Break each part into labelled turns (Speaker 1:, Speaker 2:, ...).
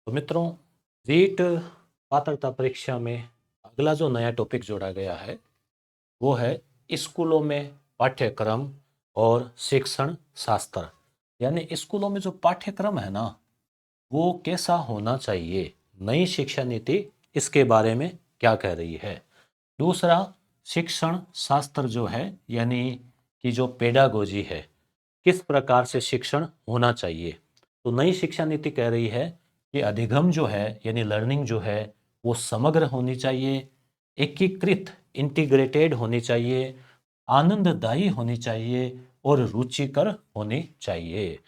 Speaker 1: तो मित्रों, रीट पात्रता परीक्षा में अगला जो नया टॉपिक जोड़ा गया है वो है स्कूलों में पाठ्यक्रम और शिक्षण शास्त्र। यानी स्कूलों में जो पाठ्यक्रम है ना, वो कैसा होना चाहिए, नई शिक्षा नीति इसके बारे में क्या कह रही है। दूसरा, शिक्षण शास्त्र जो है, यानी कि जो पेडागोजी है, किस प्रकार से शिक्षण होना चाहिए। तो नई शिक्षा नीति कह रही है कि अधिगम जो है यानी लर्निंग जो है वो समग्र होनी चाहिए, एकीकृत इंटीग्रेटेड होनी चाहिए, आनंददायी होनी चाहिए और रुचिकर होनी चाहिए।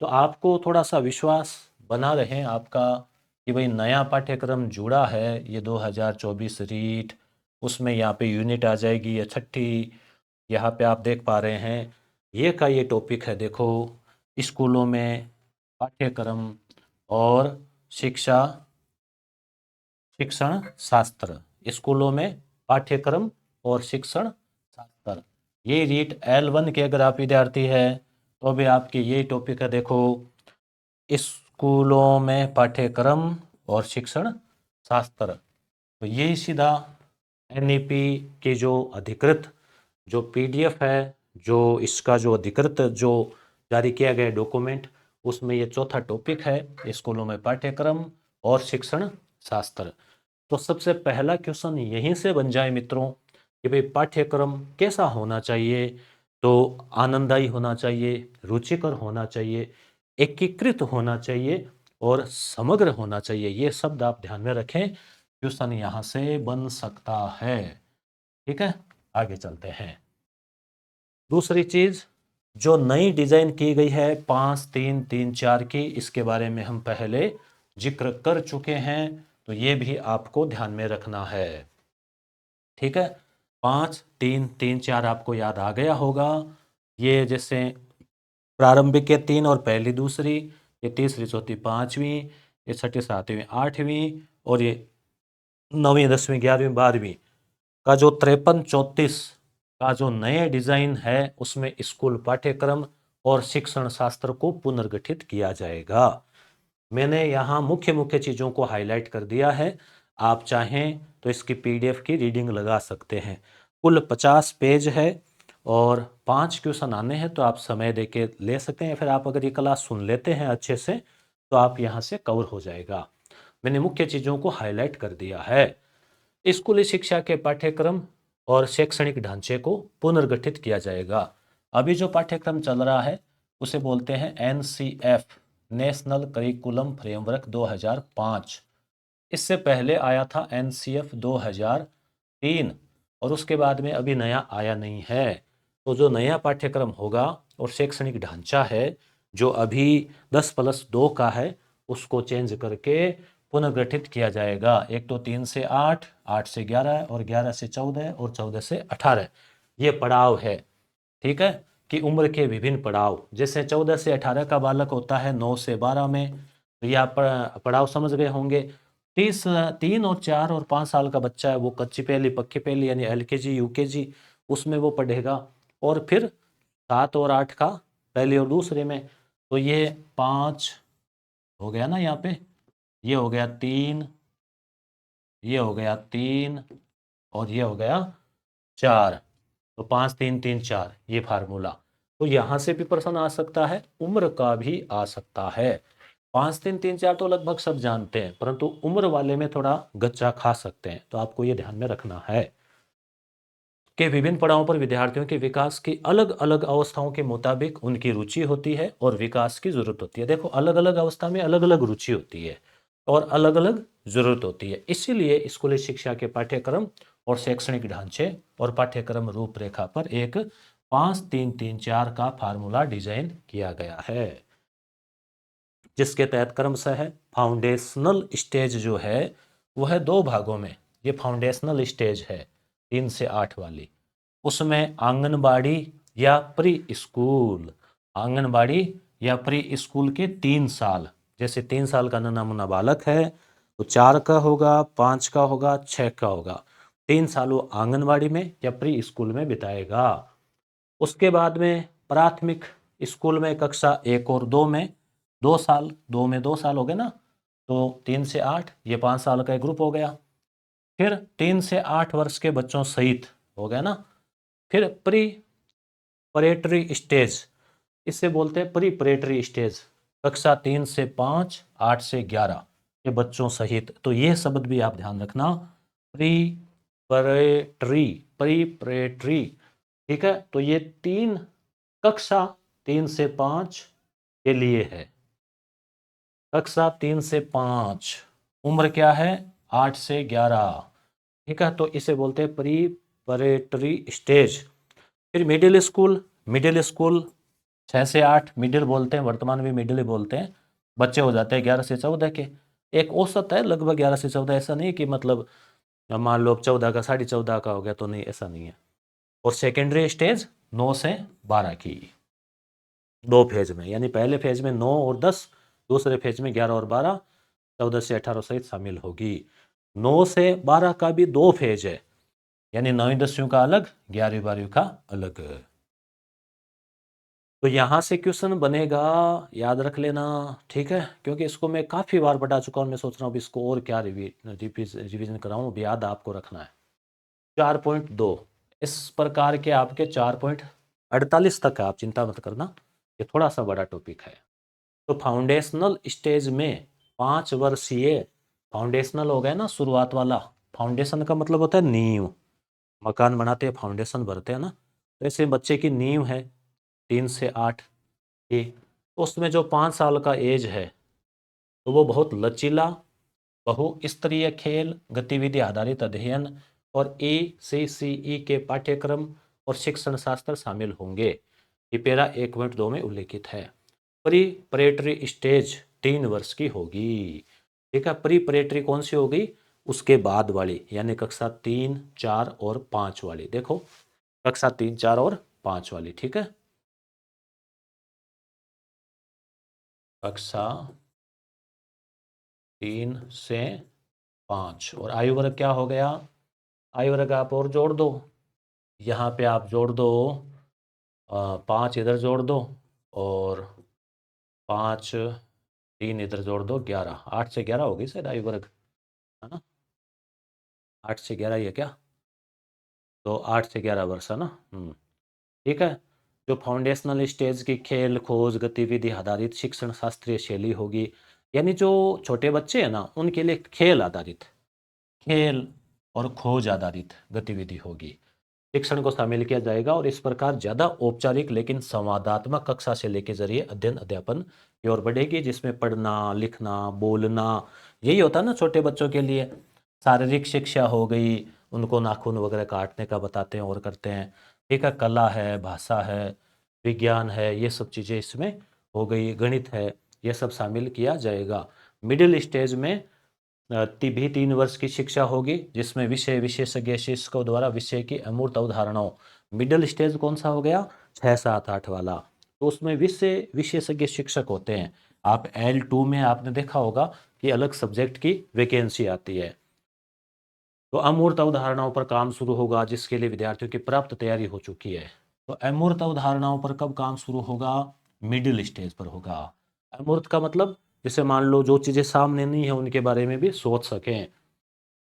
Speaker 1: तो आपको थोड़ा सा विश्वास बना रहे आपका कि भाई नया पाठ्यक्रम जुड़ा है, ये 2024 रीट, उसमें यहाँ पे यूनिट आ जाएगी या छठी। यहाँ पे आप देख पा रहे हैं ये का ये टॉपिक है, देखो, स्कूलों में पाठ्यक्रम और शिक्षा शिक्षण शास्त्र। स्कूलों में पाठ्यक्रम और शिक्षण शास्त्र, ये रीट L1 के अगर आप विद्यार्थी है तो भी आपके ये टॉपिक है, देखो, स्कूलों में पाठ्यक्रम और शिक्षण शास्त्र। तो ये सीधा NEP की जो अधिकृत जो PDF है, जो इसका जो अधिकृत जो जारी किया गया डॉक्यूमेंट, उसमें ये चौथा टॉपिक है, स्कूलों में पाठ्यक्रम और शिक्षण शास्त्र। तो सबसे पहला क्वेश्चन यहीं से बन जाए मित्रों कि भाई पाठ्यक्रम कैसा होना चाहिए। तो आनंददायी होना चाहिए, रुचिकर होना चाहिए, एकीकृत होना चाहिए और समग्र होना चाहिए। ये शब्द आप ध्यान में रखें, क्वेश्चन यहाँ से बन सकता है। ठीक है, आगे चलते हैं। दूसरी चीज जो नई डिजाइन की गई है 5-3-3-4 की, इसके बारे में हम पहले जिक्र कर चुके हैं, तो ये भी आपको ध्यान में रखना है। ठीक है, 5-3-3-4 आपको याद आ गया होगा। ये जैसे प्रारंभिक के 3 और पहली दूसरी, ये तीसरी चौथी पांचवी, ये छठी सातवीं आठवीं और ये 9वीं 10वीं 11वीं 12वीं का जो 53-34 का जो नए डिजाइन है, उसमें स्कूल पाठ्यक्रम और शिक्षण शास्त्र को पुनर्गठित किया जाएगा। मैंने यहाँ मुख्य मुख्य चीज़ों को हाईलाइट कर दिया है। आप चाहें तो इसकी PDF की रीडिंग लगा सकते हैं। कुल 50 पेज है और 5 क्वेश्चन आने हैं, तो आप समय दे के ले सकते हैं। फिर आप अगर ये क्लास सुन लेते हैं अच्छे से तो आप यहाँ से कवर हो जाएगा। मैंने मुख्य चीज़ों को हाईलाइट कर दिया है। स्कूली शिक्षा के पाठ्यक्रम और शैक्षणिक ढांचे को पुनर्गठित किया जाएगा। अभी जो पाठ्यक्रम चल रहा है उसे बोलते हैं NCF, नेशनल करिकुलम फ्रेमवर्क 2005। इससे पहले आया था NCF 2003 और उसके बाद में अभी नया आया नहीं है। तो जो नया पाठ्यक्रम होगा और शैक्षणिक ढांचा है जो अभी 10+2 का है, उसको चेंज करके पुनर्गठित किया जाएगा। एक तो 3 से 8, 8 से 11 और 11 से 14 और 14 से 18, ये पड़ाव है। ठीक है, कि उम्र के विभिन्न पड़ाव, जैसे 14 से 18 का बालक होता है 9 से 12 में, तो ये आप पड़ाव समझ गए होंगे। 3 और 4 और 5 साल का बच्चा है, वो कच्ची पहली पक्की पहली यानी LKG UKG उसमें वो पढ़ेगा। और फिर 7 और 8 का पहली और दूसरे में। तो ये 5 हो गया ना, यहाँ पे ये हो गया 3, ये हो गया 3 और ये हो गया 4। तो 5-3-3-4 ये फार्मूला। तो यहाँ से भी प्रश्न आ सकता है, उम्र का भी आ सकता है। 5-3-3-4 तो लगभग सब जानते हैं, परंतु उम्र वाले में थोड़ा गच्चा खा सकते हैं, तो आपको ये ध्यान में रखना है कि विभिन्न पड़ावों पर विद्यार्थियों के विकास की अलग अलग अवस्थाओं के मुताबिक उनकी रुचि होती है और विकास की जरूरत होती है। देखो, अलग अलग अवस्था में अलग अलग रुचि होती है और अलग अलग जरूरत होती है। इसीलिए स्कूली शिक्षा के पाठ्यक्रम और शैक्षणिक ढांचे और पाठ्यक्रम रूपरेखा पर एक 5-3-3-4 का फार्मूला डिजाइन किया गया है, जिसके तहत क्रमशः है फाउंडेशनल स्टेज जो है वह 2 भागों में, ये फाउंडेशनल स्टेज है 3 से 8 वाली, उसमें आंगनबाड़ी या प्री स्कूल, आंगनबाड़ी या प्री स्कूल के 3 साल, जैसे 3 साल का नन्हा बालक है तो 4 का होगा, 5 का होगा, 6 का होगा। 3 साल वो आंगनबाड़ी में या प्री स्कूल में बिताएगा। उसके बाद में प्राथमिक स्कूल में कक्षा 1 और 2 में 2 साल, 2 में 2 साल हो गए ना, तो 3 से 8 ये 5 साल का एक ग्रुप हो गया। फिर 3 से 8 वर्ष के बच्चों सहित हो गया ना। फिर प्री परेटरी स्टेज, इससे बोलते हैं प्री परेटरी स्टेज, कक्षा 3 से 5, 8 से 11 के बच्चों सहित। तो ये शब्द भी आप ध्यान रखना, प्री परेटरी, प्री परेटरी, ठीक है। तो ये 3 कक्षा 3 से 5 के लिए है। कक्षा 3 से 5, उम्र क्या है 8 से 11, ठीक है। तो इसे बोलते हैं प्री परेटरी स्टेज। फिर मिडिल स्कूल, मिडिल स्कूल 6 से 8 मिडिल बोलते हैं, वर्तमान में मिडिल ही बोलते हैं। बच्चे हो जाते हैं 11 से 14 के, एक औसत है लगभग 11 से 14। ऐसा नहीं कि मतलब मान लो 14 का 14.5 का हो गया, तो नहीं, ऐसा नहीं है। और सेकेंडरी स्टेज 9 से 12 की, 2 फेज में, यानी पहले फेज में 9 और 10, दूसरे फेज में 11 और 12, 14 से 18 सहित शामिल होगी। 9 से 12 का भी 2 फेज है, यानी 9वीं 10वीं का अलग, 11वीं 12वीं का अलग। तो यहाँ से क्वेश्चन बनेगा, याद रख लेना, ठीक है, क्योंकि इसको मैं काफ़ी बार पढ़ा चुका हूँ। मैं सोच रहा हूँ इसको और क्या रिवीजन कराऊँ, अभी याद आपको रखना है। 4.2 इस प्रकार के आपके 4.48 तक है, आप चिंता मत करना, ये थोड़ा सा बड़ा टॉपिक है। तो फाउंडेशनल स्टेज में 5 वर्षीय, फाउंडेशनल हो गया ना, शुरुआत वाला। फाउंडेशन का मतलब होता है नींव, मकान बनाते हैं फाउंडेशन भरते हैं ना, तो ऐसे बच्चे की नींव है 3 से 8 की। उसमें जो 5 साल का एज है, तो वो बहुत लचीला, बहुस्तरीय खेल गतिविधि आधारित अध्ययन और ACCE के पाठ्यक्रम और शिक्षण शास्त्र शामिल होंगे। ये पैरा 1.2 में उल्लेखित है। प्री परेटरी स्टेज 3 वर्ष की होगी, ठीक है। प्री परेटरी कौन सी होगी, उसके बाद वाली, यानी कक्षा 3, 4 और 5 वाली। देखो, कक्षा 3, 4 और 5 वाली, ठीक है। कक्षा 3 से 5, और आयु वर्ग क्या हो गया, आयु वर्ग आप और जोड़ दो, यहाँ पे आप जोड़ दो 5 इधर जोड़ दो, और 5 3 इधर जोड़ दो, 11, 8 से 11 होगी शायद आयु वर्ग, है ना। 8 से 11 ही है क्या, तो 8 से 11 वर्ष है ना। ठीक है। जो फाउंडेशनल स्टेज की खेल खोज गतिविधि आधारित शिक्षण शास्त्रीय शैली होगी, यानी जो छोटे बच्चे हैं ना, उनके लिए खेल आधारित, खेल और खोज आधारित गतिविधि होगी, शिक्षण को शामिल किया जाएगा। और इस प्रकार ज़्यादा औपचारिक लेकिन संवादात्मक कक्षा से लेके जरिए अध्ययन अध्यापन की ओर बढ़ेगी, जिसमें पढ़ना लिखना बोलना, यही होता है ना छोटे बच्चों के लिए। शारीरिक शिक्षा हो गई, उनको नाखून वगैरह काटने का बताते हैं और करते हैं, ठीक है। कला है, भाषा है, विज्ञान है, ये सब चीज़ें इसमें हो गई, गणित है, ये सब शामिल किया जाएगा। मिडिल स्टेज में भी 3 वर्ष की शिक्षा होगी, जिसमें विषय विशेषज्ञ शिक्षकों द्वारा विषय की अमूर्त अवधारणाओं। मिडिल स्टेज कौन सा हो गया, 6, 7, 8 वाला, तो उसमें विषय विशेषज्ञ शिक्षक होते हैं। आप L2 में आपने देखा होगा कि अलग सब्जेक्ट की वैकेंसी आती है। तो अमूर्त अवधारणाओं पर काम शुरू होगा, जिसके लिए विद्यार्थियों की पर्याप्त तैयारी हो चुकी है। तो अमूर्त अवधारणाओं पर कब काम शुरू होगा, मिडिल स्टेज पर होगा। अमूर्त का मतलब, जैसे मान लो जो चीज़ें सामने नहीं है उनके बारे में भी सोच सकें।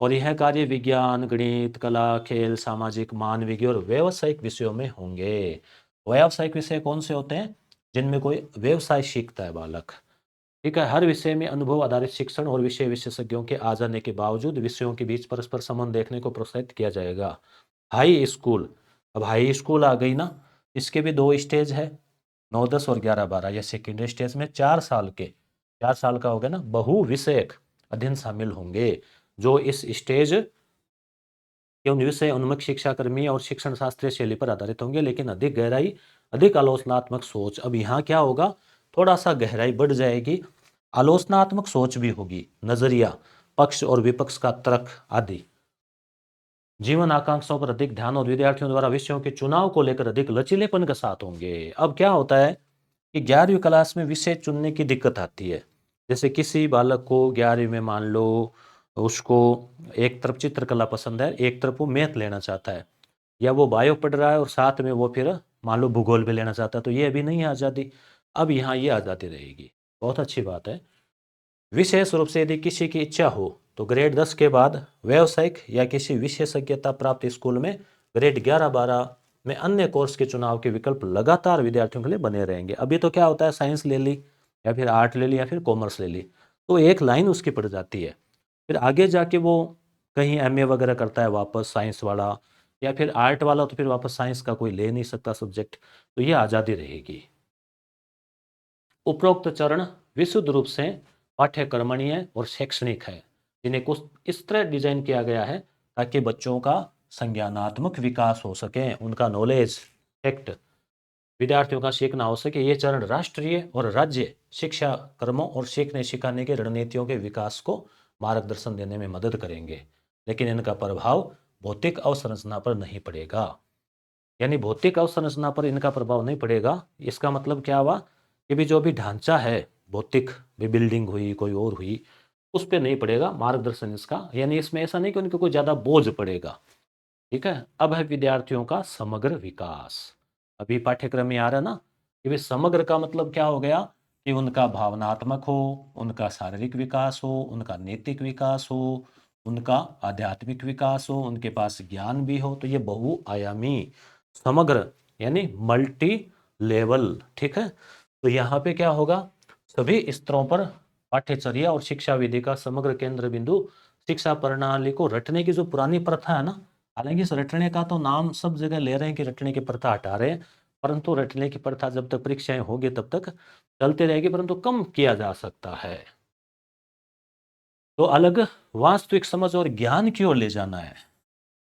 Speaker 1: और यह कार्य विज्ञान, गणित, कला, खेल, सामाजिक, मानविकी और व्यावसायिक विषयों में होंगे। व्यावसायिक विषय कौन से होते हैं, जिनमें कोई व्यवसाय सीखता है बालक, ठीक है। हर विषय में अनुभव आधारित शिक्षण और विषय विशेषज्ञों के आ जाने के बावजूद विषयों के बीच परस्पर संबंध देखने को प्रोत्साहित किया जाएगा। हाई स्कूल, अब हाई स्कूल आ गई ना, इसके भी 2 स्टेज है, 9, 10 और 11, 12। या सेकेंडरी स्टेज में 4 साल के, 4 साल का हो गया ना, बहु विषयक अध्ययन शामिल होंगे, जो इस स्टेज एवं विषय उन्मुख शिक्षाकर्मी और शिक्षण शास्त्रीय शैली पर आधारित होंगे, लेकिन अधिक गहराई, अधिक आलोचनात्मक सोच। अब यहाँ क्या होगा, थोड़ा सा गहराई बढ़ जाएगी, आलोचनात्मक सोच भी होगी, नजरिया, पक्ष और विपक्ष का तर्क आदि। जीवन आकांक्षाओं पर अधिक ध्यान और विद्यार्थियों द्वारा विषयों के चुनाव को लेकर अधिक लचीलेपन के साथ होंगे। अब क्या होता है कि 11वीं क्लास में विषय चुनने की दिक्कत आती है। जैसे किसी बालक को 11वीं में मान लो उसको एक तरफ चित्रकला पसंद है, एक तरफ वो मैथ लेना चाहता है, या वो बायो पढ़ रहा है और साथ में वो फिर मान लो भूगोल भी लेना चाहता है, तो ये अभी नहीं है आज़ादी। अब यहाँ ये आज़ादी रहेगी, बहुत अच्छी बात है। विशेष रूप से यदि किसी की इच्छा हो तो ग्रेड 10 के बाद व्यावसायिक या किसी विशेषज्ञता प्राप्त स्कूल में ग्रेड 11-12 में अन्य कोर्स के चुनाव के विकल्प लगातार विद्यार्थियों के लिए बने रहेंगे। अभी तो क्या होता है, साइंस ले ली या फिर आर्ट ले ली या फिर कॉमर्स ले ली, तो एक लाइन उसकी पड़ जाती है। फिर आगे जाके वो कहीं एमए वगैरह करता है वापस साइंस वाला, या फिर आर्ट वाला तो फिर वापस साइंस का कोई ले नहीं सकता सब्जेक्ट, तो ये आज़ादी रहेगी। उपरोक्त चरण विशुद्ध रूप से पाठ्यक्रमणीय और शैक्षणिक है, जिन्हें कुछ इस तरह डिजाइन किया गया है ताकि बच्चों का संज्ञानात्मक विकास हो सके, उनका नॉलेज फैक्ट विद्यार्थियों का सीखना हो सके। ये चरण राष्ट्रीय और राज्य शिक्षा क्रमों और सीखने सिखाने की रणनीतियों के विकास को मार्गदर्शन देने में मदद करेंगे, लेकिन इनका प्रभाव भौतिक अवसंरचना पर नहीं पड़ेगा। यानी भौतिक अवसंरचना पर इनका प्रभाव नहीं पड़ेगा। इसका मतलब क्या हुआ कि भी जो भी ढांचा है भौतिक, भी बिल्डिंग हुई कोई और हुई, उस पर नहीं पड़ेगा मार्गदर्शन इसका। यानी इसमें ऐसा नहीं कि उनको कोई ज़्यादा बोझ पड़ेगा। ठीक है। अब है विद्यार्थियों का समग्र विकास। अभी पाठ्यक्रम में आ रहा है ना कि भी समग्र का मतलब क्या हो गया कि उनका भावनात्मक हो, उनका शारीरिक विकास हो, उनका नैतिक विकास हो, उनका आध्यात्मिक विकास हो, उनके पास ज्ञान भी हो। तो ये बहुआयामी समग्र यानी मल्टी लेवल। ठीक है। तो यहाँ पे क्या होगा, सभी स्तरों पर पाठ्यचर्या और शिक्षा विधि का समग्र केंद्र बिंदु शिक्षा प्रणाली को रटने की जो पुरानी प्रथा है ना, हालांकि इस रटने का तो नाम सब जगह ले रहे हैं कि रटने की प्रथा हटा रहे हैं, परंतु रटने की प्रथा जब तक परीक्षाएं होगी तब तक चलती रहेगी, परंतु कम किया जा सकता है। तो अलग वास्तविक समझ और ज्ञान की ओर ले जाना है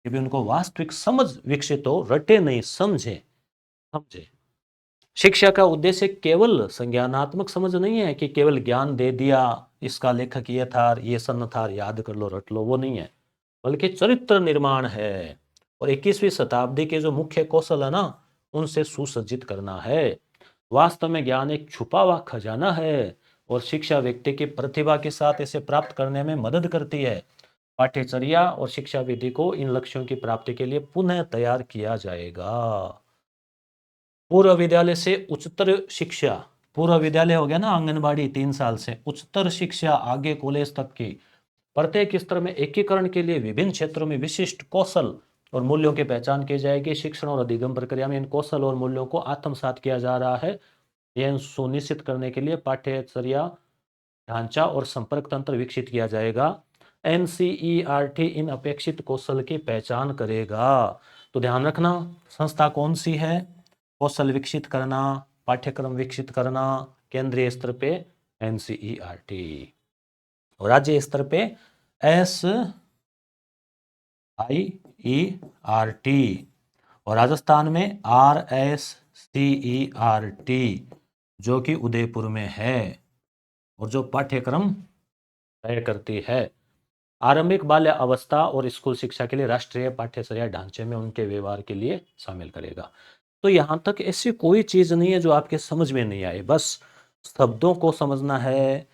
Speaker 1: कि भी उनको वास्तविक समझ विकसित हो, रटे नहीं, समझे समझे। शिक्षा का उद्देश्य केवल संज्ञानात्मक समझ नहीं है कि केवल ज्ञान दे दिया, इसका लेखक ये था, ये सन था, याद कर लो, रट लो, वो नहीं है, बल्कि चरित्र निर्माण है। और 21वीं शताब्दी के जो मुख्य कौशल है ना, उनसे सुसज्जित करना है। वास्तव में ज्ञान एक छुपा हुआ खजाना है और शिक्षा व्यक्ति की प्रतिभा के साथ इसे प्राप्त करने में मदद करती है। पाठ्यचर्या और शिक्षा विधि को इन लक्ष्यों की प्राप्ति के लिए पुनः तैयार किया जाएगा। पूर्व विद्यालय से उच्चतर शिक्षा, पूर्व विद्यालय हो गया ना आंगनबाड़ी 3 साल से, उच्चतर शिक्षा आगे कॉलेज तक की प्रत्येक स्तर में एकीकरण के लिए विभिन्न क्षेत्रों में विशिष्ट कौशल और मूल्यों की पहचान की जाएगी। शिक्षण और अधिगम प्रक्रिया में इन कौशल और मूल्यों को आत्मसात किया जा रहा है। यह सुनिश्चित करने के लिए पाठ्यचर्या ढांचा और संपर्क तंत्र विकसित किया जाएगा। एनसीईआरटी इन अपेक्षित कौशल की पहचान करेगा। तो ध्यान रखना, संस्था कौन सी है, कौशल विकसित करना, पाठ्यक्रम विकसित करना, केंद्रीय स्तर पे एनसीईआरटी और राज्य स्तर पे SIERT और राजस्थान में RSCERT जो कि उदयपुर में है और जो पाठ्यक्रम तय करती है। आरंभिक बाल्य अवस्था और स्कूल शिक्षा के लिए राष्ट्रीय पाठ्यचर्या ढांचे में उनके व्यवहार के लिए शामिल करेगा। तो यहां तक ऐसी कोई चीज नहीं है जो आपके समझ में नहीं आए, बस शब्दों को समझना है,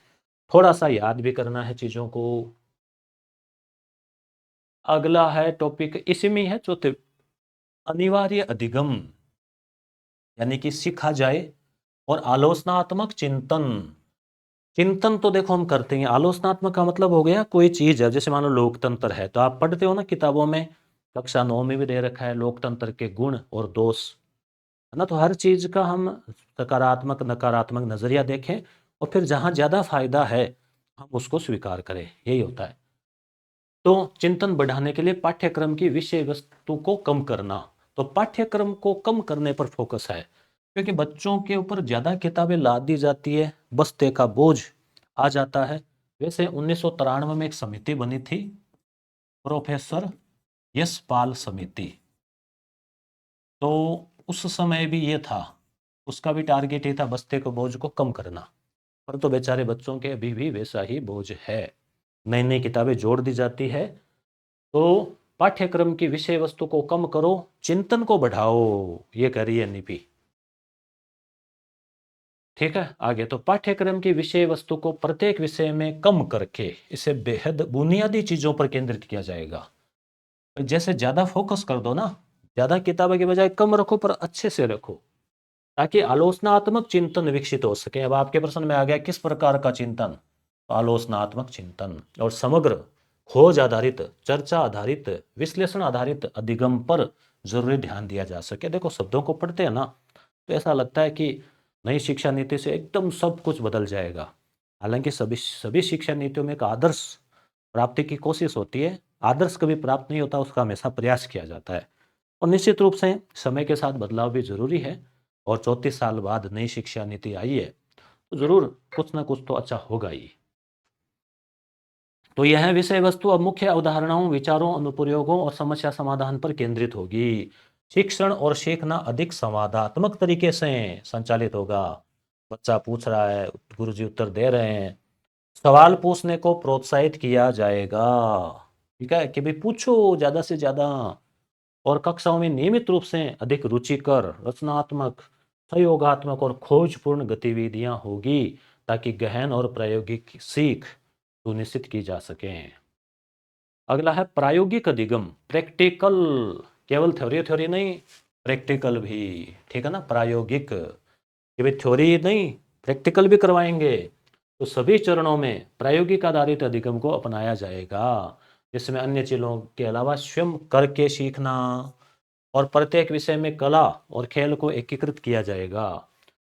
Speaker 1: थोड़ा सा याद भी करना है चीजों को। अगला है टॉपिक, इसी में है चौथे, अनिवार्य अधिगम यानी कि सीखा जाए और आलोचनात्मक चिंतन। चिंतन तो देखो हम करते हैं, आलोचनात्मक का मतलब हो गया कोई चीज है, जैसे मान लो लोकतंत्र है, तो आप पढ़ते हो ना किताबों में, कक्षा 9 में भी दे रखा है लोकतंत्र के गुण और दोष, है ना। तो हर चीज का हम सकारात्मक नकारात्मक नजरिया देखें और फिर जहां ज्यादा फायदा है हम उसको स्वीकार करें, यही होता है। तो चिंतन बढ़ाने के लिए पाठ्यक्रम की विषय वस्तु को कम करना, तो पाठ्यक्रम को कम करने पर फोकस है, क्योंकि बच्चों के ऊपर ज्यादा किताबें लाद दी जाती है, बस्ते का बोझ आ जाता है। वैसे 1993 में एक समिति बनी थी, प्रोफेसर यशपाल समिति, तो उस समय भी ये था, उसका भी टारगेट ये था बस्ते के बोझ को कम करना, पर तो बेचारे बच्चों के अभी भी वैसा ही बोझ है, नई नई किताबें जोड़ दी जाती है। तो पाठ्यक्रम की विषय वस्तु को कम करो, चिंतन को बढ़ाओ, ये कह रही है नीपी। ठीक है। आगे, तो पाठ्यक्रम की विषय वस्तु को प्रत्येक विषय में कम करके इसे बेहद बुनियादी चीजों पर केंद्रित किया जाएगा। जैसे ज्यादा फोकस कर दो ना, ज्यादा किताबों के बजाय कम रखो पर अच्छे से रखो, ताकि आलोचनात्मक चिंतन विकसित हो सके। अब आपके प्रश्न में आ गया किस प्रकार का चिंतन, आलोचनात्मक चिंतन और समग्र खोज आधारित, चर्चा आधारित, विश्लेषण आधारित अधिगम पर जरूरी ध्यान दिया जा सके। देखो शब्दों को पढ़ते हैं ना तो ऐसा लगता है कि नई शिक्षा नीति से एकदम सब कुछ बदल जाएगा। हालांकि सभी सभी शिक्षा नीतियों में एक आदर्श प्राप्ति की कोशिश होती है। आदर्श कभी प्राप्त नहीं होता, उसका हमेशा प्रयास किया जाता है। और निश्चित रूप से समय के साथ बदलाव भी जरूरी है। और 34 साल बाद नई शिक्षा नीति आई है तो जरूर कुछ ना कुछ तो अच्छा होगा ही। तो यह विषय वस्तु अब मुख्य अवधारणाओं, विचारों, अनुप्रयोगों और समस्या समाधान पर केंद्रित होगी। शिक्षण और सीखना अधिक संवादात्मक तरीके से संचालित होगा। बच्चा पूछ रहा है, गुरुजी उत्तर दे रहे हैं, सवाल पूछने को प्रोत्साहित किया जाएगा। ठीक है कि भाई पूछो ज्यादा से ज्यादा। और कक्षाओं में नियमित रूप से अधिक रुचिकर, रचनात्मक, सहयोगात्मक और खोजपूर्ण गतिविधियां होगी ताकि गहन और प्रायोगिक सीख सुनिश्चित की जा सके। अगला है प्रायोगिक अधिगम, प्रैक्टिकल। केवल थ्योरी थ्योरी नहीं, प्रैक्टिकल भी। ठीक है ना, प्रायोगिक कि भाई थ्योरी नहीं, प्रैक्टिकल भी करवाएंगे। तो सभी चरणों में प्रायोगिक आधारित अधिगम को अपनाया जाएगा, जिसमें अन्य चीजों के अलावा स्वयं करके सीखना और प्रत्येक विषय में कला और खेल को एकीकृत किया जाएगा।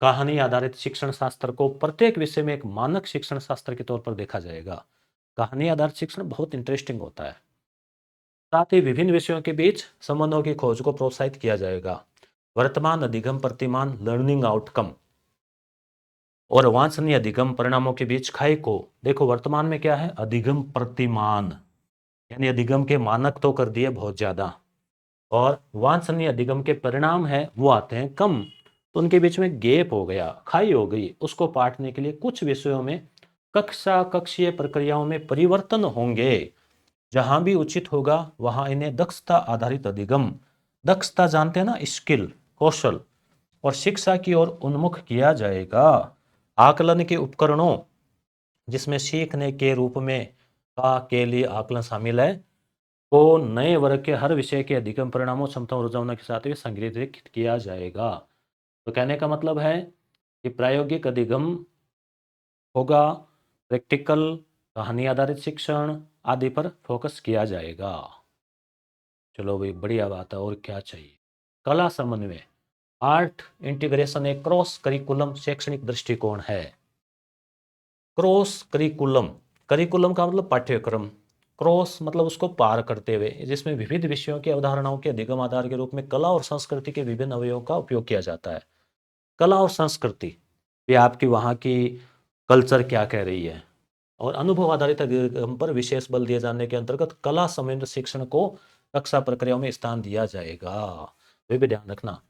Speaker 1: कहानी आधारित शिक्षण शास्त्र को प्रत्येक विषय में एक मानक शिक्षण शास्त्र के तौर पर देखा जाएगा। कहानी आधारित शिक्षण बहुत इंटरेस्टिंग होता है। साथ ही विभिन्न विषयों के बीच संबंधों की खोज को प्रोत्साहित किया जाएगा। वर्तमान अधिगम प्रतिमान लर्निंग आउटकम और वांछनीय अधिगम परिणामों के बीच खाई को देखो। वर्तमान में क्या है, अधिगम प्रतिमान, यानी अधिगम के मानक तो कर दिए बहुत ज्यादा, और वांछनीय अधिगम के परिणाम है वो आते हैं कम। तो उनके बीच में गैप हो गया, खाई हो गई। उसको पाटने के लिए कुछ विषयों में कक्षीय प्रक्रियाओं में परिवर्तन होंगे। जहां भी उचित होगा वहां इन्हें दक्षता आधारित अधिगम, दक्षता जानते हैं ना, स्किल, कौशल और शिक्षा की ओर उन्मुख किया जाएगा। आकलन के उपकरणों जिसमें सीखने के रूप में का के लिए आकलन शामिल है को नए वर्ग के हर विषय के अधिगम परिणामों, क्षमताओं, रुझानों के साथ भी संग्रहित किया जाएगा। तो कहने का मतलब है कि प्रायोगिक अधिगम होगा, प्रैक्टिकल, कहानी आधारित शिक्षण आदि पर फोकस किया जाएगा। चलो भाई बढ़िया बात है, और क्या चाहिए। कला समन्वय, आर्ट इंटीग्रेशन एक क्रॉस करिकुलम शैक्षणिक दृष्टिकोण है। क्रॉस करिकुलम, करिकुलम का मतलब पाठ्यक्रम, क्रॉस मतलब उसको पार करते हुए, जिसमें विविध विषयों की अवधारणाओं के अधिगम आधार के रूप में कला और संस्कृति के विभिन्न अवयवों का उपयोग किया जाता है। कला और संस्कृति, ये आपकी वहाँ की कल्चर क्या कह रही है। और अनुभव आधारित अधिगम पर विशेष बल दिए जाने के अंतर्गत कला संबंधित शिक्षण को कक्षा प्रक्रियाओं में स्थान दिया जाएगा। वे भी ध्यान रखना,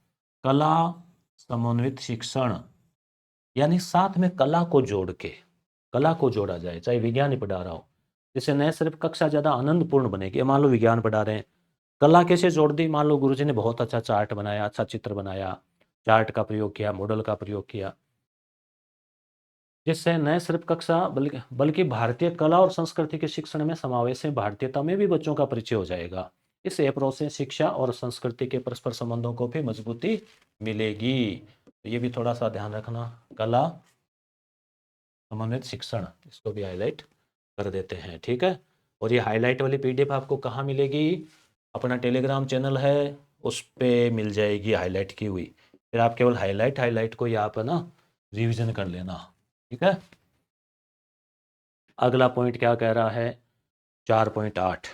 Speaker 1: कला समन्वित शिक्षण यानी साथ में कला को जोड़ के, कला को जोड़ा जाए, चाहे विज्ञान ही पढ़ा रहा हो, जिससे न सिर्फ कक्षा ज्यादा आनंदपूर्ण बनेगी। मान लो विज्ञान पढ़ा रहे हैं, कला कैसे जोड़ दी, मान लो गुरुजी ने बहुत अच्छा चार्ट बनाया, अच्छा चित्र बनाया, चार्ट का प्रयोग किया, मॉडल का प्रयोग किया, जिससे न सिर्फ कक्षा बल्कि भारतीय कला और संस्कृति के शिक्षण में समावेश है, भारतीयता में भी बच्चों का परिचय हो जाएगा। इस अप्रोच से शिक्षा और संस्कृति के परस्पर संबंधों को भी मजबूती मिलेगी। तो ये भी थोड़ा सा ध्यान रखना, कला समन्वित शिक्षण, इसको भी हाईलाइट कर देते हैं। ठीक है, और ये हाईलाइट वाली पीडीएफ आपको कहाँ मिलेगी, अपना टेलीग्राम चैनल है उस पे मिल जाएगी हाईलाइट की हुई। फिर आप केवल हाईलाइट को यहाँ पर ना रिवीजन कर लेना। ठीक है, अगला पॉइंट क्या कह रहा है, 4.8,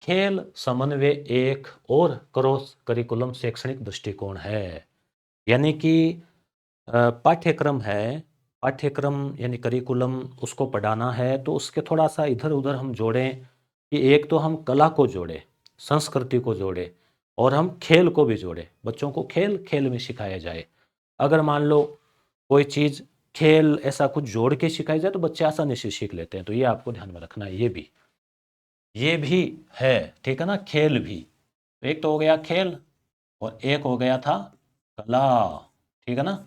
Speaker 1: खेल समन्वय एक और क्रॉस करिकुलम शैक्षणिक दृष्टिकोण है। यानी कि पाठ्यक्रम है, पाठ्यक्रम यानी करिकुलम, उसको पढ़ाना है तो उसके थोड़ा सा इधर उधर हम जोड़ें कि एक तो हम कला को जोड़ें, संस्कृति को जोड़ें, और हम खेल को भी जोड़ें। बच्चों को खेल खेल में सिखाया जाए। अगर मान लो कोई चीज़ खेल ऐसा कुछ जोड़ के सिखाई जाए तो बच्चे आसानी से सीख लेते हैं। तो ये आपको ध्यान में रखना है, ये भी है। ठीक है ना, खेल भी, एक तो हो गया खेल और एक हो गया था कला। ठीक है ना,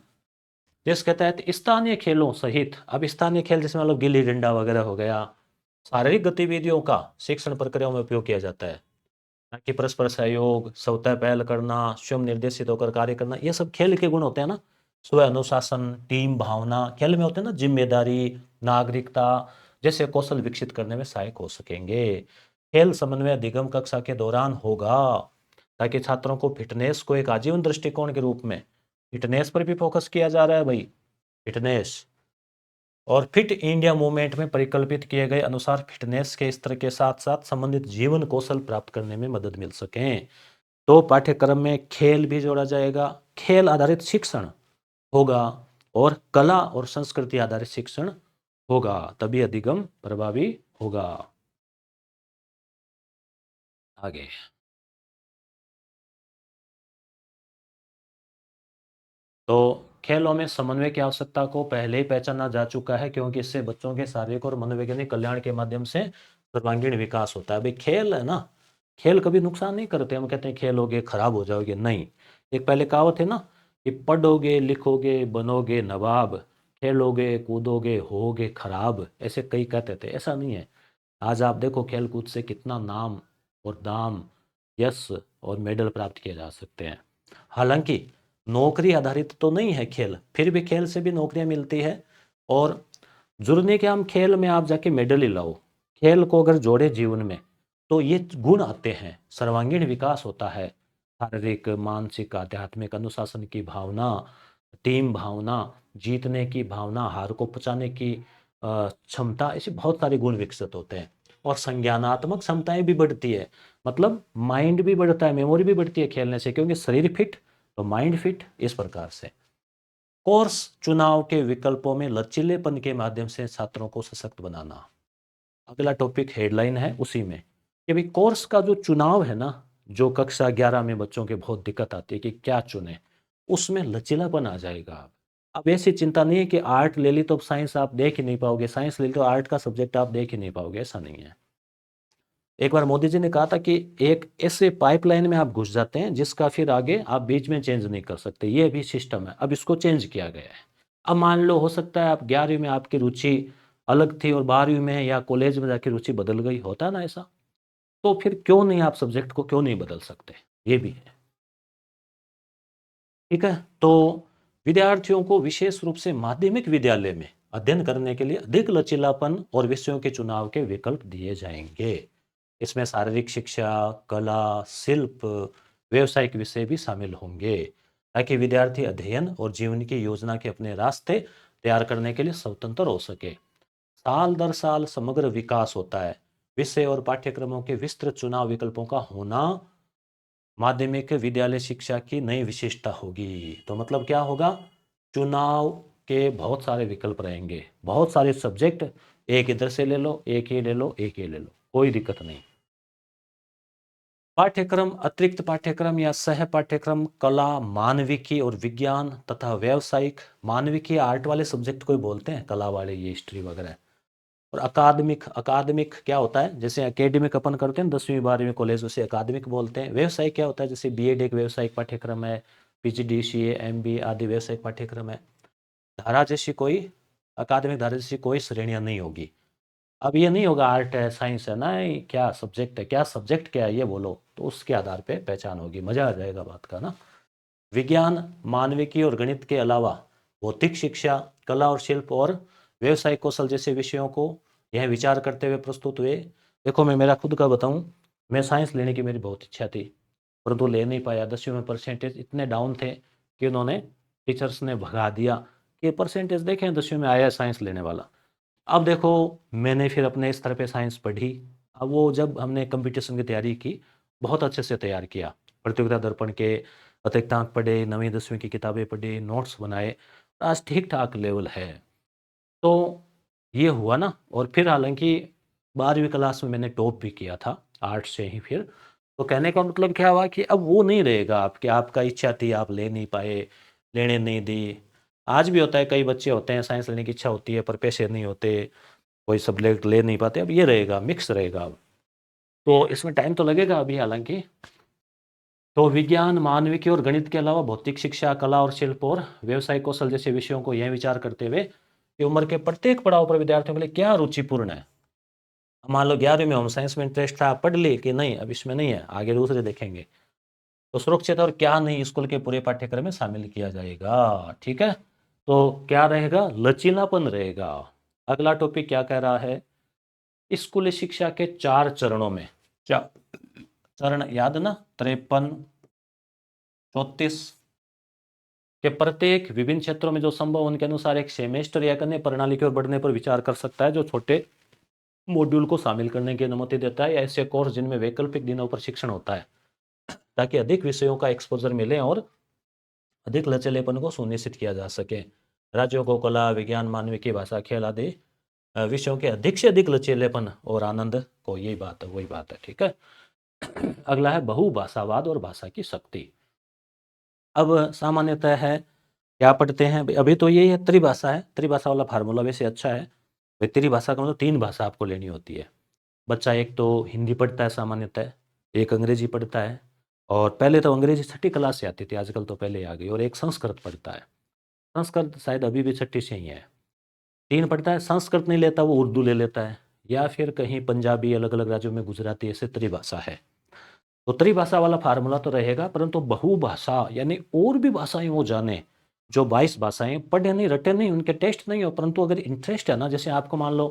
Speaker 1: जिसके तहत स्थानीय खेलों सहित, अब स्थानीय खेल जैसे मतलब गिल्ली डंडा वगैरह हो गया, शारीरिक गतिविधियों का शिक्षण प्रक्रियाओं में उपयोग किया जाता है। ताकि परस्पर सहयोग, स्वतः पहल करना, स्वयं निर्देशित होकर कार्य करना, ये सब खेल के गुण होते हैं ना। स्व अनुशासन, टीम भावना, खेल में होते हैं ना जिम्मेदारी, नागरिकता जैसे कौशल विकसित करने में सहायक हो सकेंगे। खेल समन्वय अधिगम कक्षा के दौरान होगा, ताकि छात्रों को फिटनेस को एक आजीवन दृष्टिकोण के रूप में, फिटनेस पर भी फोकस किया जा रहा है भाई, फिटनेस, और फिट इंडिया मूवमेंट में परिकल्पित किए गए अनुसार फिटनेस के स्तर के साथ साथ संबंधित जीवन कौशल प्राप्त करने में मदद मिल सके। तो पाठ्यक्रम में खेल भी जोड़ा जाएगा, खेल आधारित शिक्षण होगा, और कला और संस्कृति आधारित शिक्षण होगा, तभी अधिगम प्रभावी होगा। आगे, तो खेलों में समन्वय की आवश्यकता को पहले ही पहचाना जा चुका है, क्योंकि इससे बच्चों के शारीरिक और मनोवैज्ञानिक कल्याण के माध्यम से सर्वांगीण विकास होता है। भाई खेल है ना, खेल कभी नुकसान नहीं करते। हम कहते हैं खेलोगे खराब हो जाओगे, नहीं। एक पहले कहावत है ना कि पढ़ोगे लिखोगे बनोगे नवाब, खेलोगे कूदोगे होगे खराब, ऐसे कई कहते थे। ऐसा नहीं है। आज आप देखो खेल कूद से कितना नाम और दाम, यश और मेडल प्राप्त किए जा सकते हैं। हालांकि नौकरी आधारित तो नहीं है खेल, फिर भी खेल से भी नौकरियां मिलती है। और जरूरी नहीं कि हम खेल में आप जाके मेडल ही लाओ। खेल को अगर जोड़े जीवन में तो ये गुण आते हैं, सर्वांगीण विकास होता है, शारीरिक मानसिक आध्यात्मिक अनुशासन की भावना, टीम भावना, जीतने की भावना, हार को पचाने की क्षमता, ऐसे बहुत सारे गुण विकसित होते हैं। और संज्ञानात्मक क्षमताएं भी बढ़ती है, मतलब माइंड भी बढ़ता है, मेमोरी भी बढ़ती है खेलने से, क्योंकि शरीर फिट तो माइंड फिट। इस प्रकार से कोर्स चुनाव के विकल्पों में लचीलेपन के माध्यम से छात्रों को सशक्त बनाना। अगला टॉपिक हेडलाइन है उसी में कि भाई कोर्स का जो चुनाव है ना, जो कक्षा 11 में बच्चों के बहुत दिक्कत आती है कि क्या चुने, उसमें लचीलापन आ जाएगा। अब ऐसी चिंता नहीं है कि आर्ट ले ली तो साइंस आप देख ही नहीं पाओगे, साइंस ले ली तो आर्ट का सब्जेक्ट आप देख ही नहीं पाओगे, ऐसा नहीं है। एक बार मोदी जी ने कहा था कि एक ऐसे पाइपलाइन में आप घुस जाते हैं जिसका फिर आगे आप बीच में चेंज नहीं कर सकते, ये भी सिस्टम है। अब इसको चेंज किया गया है। अब मान लो हो सकता है आप 11वीं में आपकी रुचि अलग थी और 12वीं में या कॉलेज में जाके रुचि बदल गई, होता है ना ऐसा। तो फिर क्यों नहीं आप सब्जेक्ट को क्यों नहीं बदल सकते, ये भी है। ठीक है, तो विद्यार्थियों को विशेष रूप से माध्यमिक विद्यालय में अध्ययन करने के लिए अधिक लचीलापन और विषयों के चुनाव के विकल्प दिए जाएंगे। इसमें शारीरिक शिक्षा, कला, शिल्प, व्यावसायिक विषय भी शामिल होंगे, ताकि विद्यार्थी अध्ययन और जीवन की योजना के अपने रास्ते तैयार करने के लिए स्वतंत्र हो सके। साल दर साल समग्र विकास होता है। विषय और पाठ्यक्रमों के विस्तृत चुनाव विकल्पों का होना माध्यमिक विद्यालय शिक्षा की नई विशेषता होगी। तो मतलब क्या होगा, चुनाव के बहुत सारे विकल्प रहेंगे, बहुत सारे सब्जेक्ट, एक इधर से ले लो, एक ये ले लो, एक ये ले लो, कोई दिक्कत नहीं। पाठ्यक्रम, अतिरिक्त पाठ्यक्रम या सह पाठ्यक्रम कला, मानविकी और विज्ञान तथा व्यावसायिक, मानविकी आर्ट वाले सब्जेक्ट को ही बोलते हैं, कला वाले ये हिस्ट्री वगैरह। और अकादमिक, अकादमिक क्या होता है, जैसे एकेडमिक अपन करते हैं 10वीं 12वीं कॉलेज, उसे अकादमिक बोलते हैं। व्यवसायिक क्या होता है, जैसे बीएड एक व्यवसायिक पाठ्यक्रम है, पीजीडी सीए एमबीए आदि व्यवसायिक पाठ्यक्रम है। धारा जैसी कोई, अकादमिक धारा जैसी कोई श्रेणियां नहीं होगी। अब ये नहीं होगा आर्ट है साइंस है ना, क्या सब्जेक्ट है, क्या सब्जेक्ट क्या है ये बोलो, तो उसके आधार पे पहचान होगी, मजा आ जाएगा बात का ना। विज्ञान, मानविकी और गणित के अलावा भौतिक शिक्षा, कला और शिल्प और व्यवसायिक कौशल जैसे विषयों को यह विचार करते हुए प्रस्तुत हुए। देखो मैं मेरा खुद का बताऊं, मैं साइंस लेने की मेरी बहुत इच्छा थी, परंतु ले नहीं पाया। 10वीं में परसेंटेज इतने डाउन थे कि उन्होंने, टीचर्स ने भगा दिया कि परसेंटेज देखें 10वीं में आया है साइंस लेने वाला। अब देखो मैंने फिर अपने स्तर पे साइंस पढ़ी। अब वो जब हमने कंपटीशन की तैयारी की, बहुत अच्छे से तैयार किया, प्रतियोगिता दर्पण के अतिरिक्तांक पढ़े, 9वीं 10वीं की किताबें पढ़ी, नोट्स बनाए, आज ठीक ठाक लेवल है। तो ये हुआ ना। और फिर हालांकि 12वीं क्लास में मैंने टॉप भी किया था आर्ट से ही फिर। तो कहने का मतलब क्या हुआ कि अब वो नहीं रहेगा आपके, आपका इच्छा थी आप ले नहीं पाए, लेने नहीं दी। आज भी होता है, कई बच्चे होते हैं साइंस लेने की इच्छा होती है पर पैसे नहीं होते, कोई सब्जेक्ट ले नहीं पाते। अब ये रहेगा, मिक्स रहेगा अब। तो इसमें टाइम तो लगेगा अभी हालांकि। तो विज्ञान, मानविकी और गणित के अलावा भौतिक शिक्षा, कला और शिल्प और व्यवसायिक कौशल जैसे विषयों को यह विचार करते हुए कि उम्र के प्रत्येक पड़ाव पर विद्यार्थियों के लिए क्या रुचिपूर्ण है। मान लो 11वीं में होम साइंस में इंटरेस्ट था, पढ़ ली कि नहीं अब इसमें नहीं है, आगे दूसरे देखेंगे। तो सुरक्षित और क्या नहीं स्कूल के पूरे पाठ्यक्रम में शामिल किया जाएगा। ठीक है, तो क्या रहेगा, लचीलापन रहेगा। अगला टॉपिक क्या कह रहा है, स्कूली शिक्षा के 4 चरणों में, चरण याद ना, 53, 34 के प्रत्येक विभिन्न क्षेत्रों में जो संभव उनके अनुसार एक सेमेस्टर या अन्य प्रणाली की ओर बढ़ने पर विचार कर सकता है, जो छोटे मॉड्यूल को शामिल करने की अनुमति देता है, या ऐसे कोर्स जिनमें वैकल्पिक दिनों पर शिक्षण होता है, ताकि अधिक विषयों का एक्सपोजर मिले और अधिक लचीलेपन को सुनिश्चित किया जा सके। राज्यों को कला, विज्ञान, मानविकी, भाषा, खेल आदि विषयों के अधिक से अधिक लचीलेपन और आनंद को, यही बात है, वही बात है। ठीक है, अगला है बहुभाषावाद और भाषा की शक्ति। अब सामान्यतः है, क्या पढ़ते हैं अभी, तो यही है, त्रिभाषा है, त्रिभाषा वाला फार्मूला वैसे अच्छा है भाई। त्रिभाषा का मतलब 3 भाषा आपको लेनी होती है। बच्चा एक तो हिंदी पढ़ता है सामान्यतः, एक अंग्रेजी पढ़ता है, और पहले तो अंग्रेजी 6ठी क्लास से आती थी, आजकल तो पहले आ गई, और एक संस्कृत पढ़ता है। संस्कृत शायद अभी भी 6ठी से ही है। 3 पढ़ता है, संस्कृत नहीं लेता वो उर्दू ले लेता है, या फिर कहीं पंजाबी, अलग अलग राज्यों में गुजराती, ऐसे त्रिभाषा है। तो त्रिभाषा वाला फार्मूला तो रहेगा, परंतु बहुभाषा यानी और भी भाषाएं वो जाने, जो 22 भाषाएं पढ़े नहीं, रटे नहीं, उनके टेस्ट नहीं हो, परंतु अगर इंटरेस्ट है ना, जैसे आपको मान लो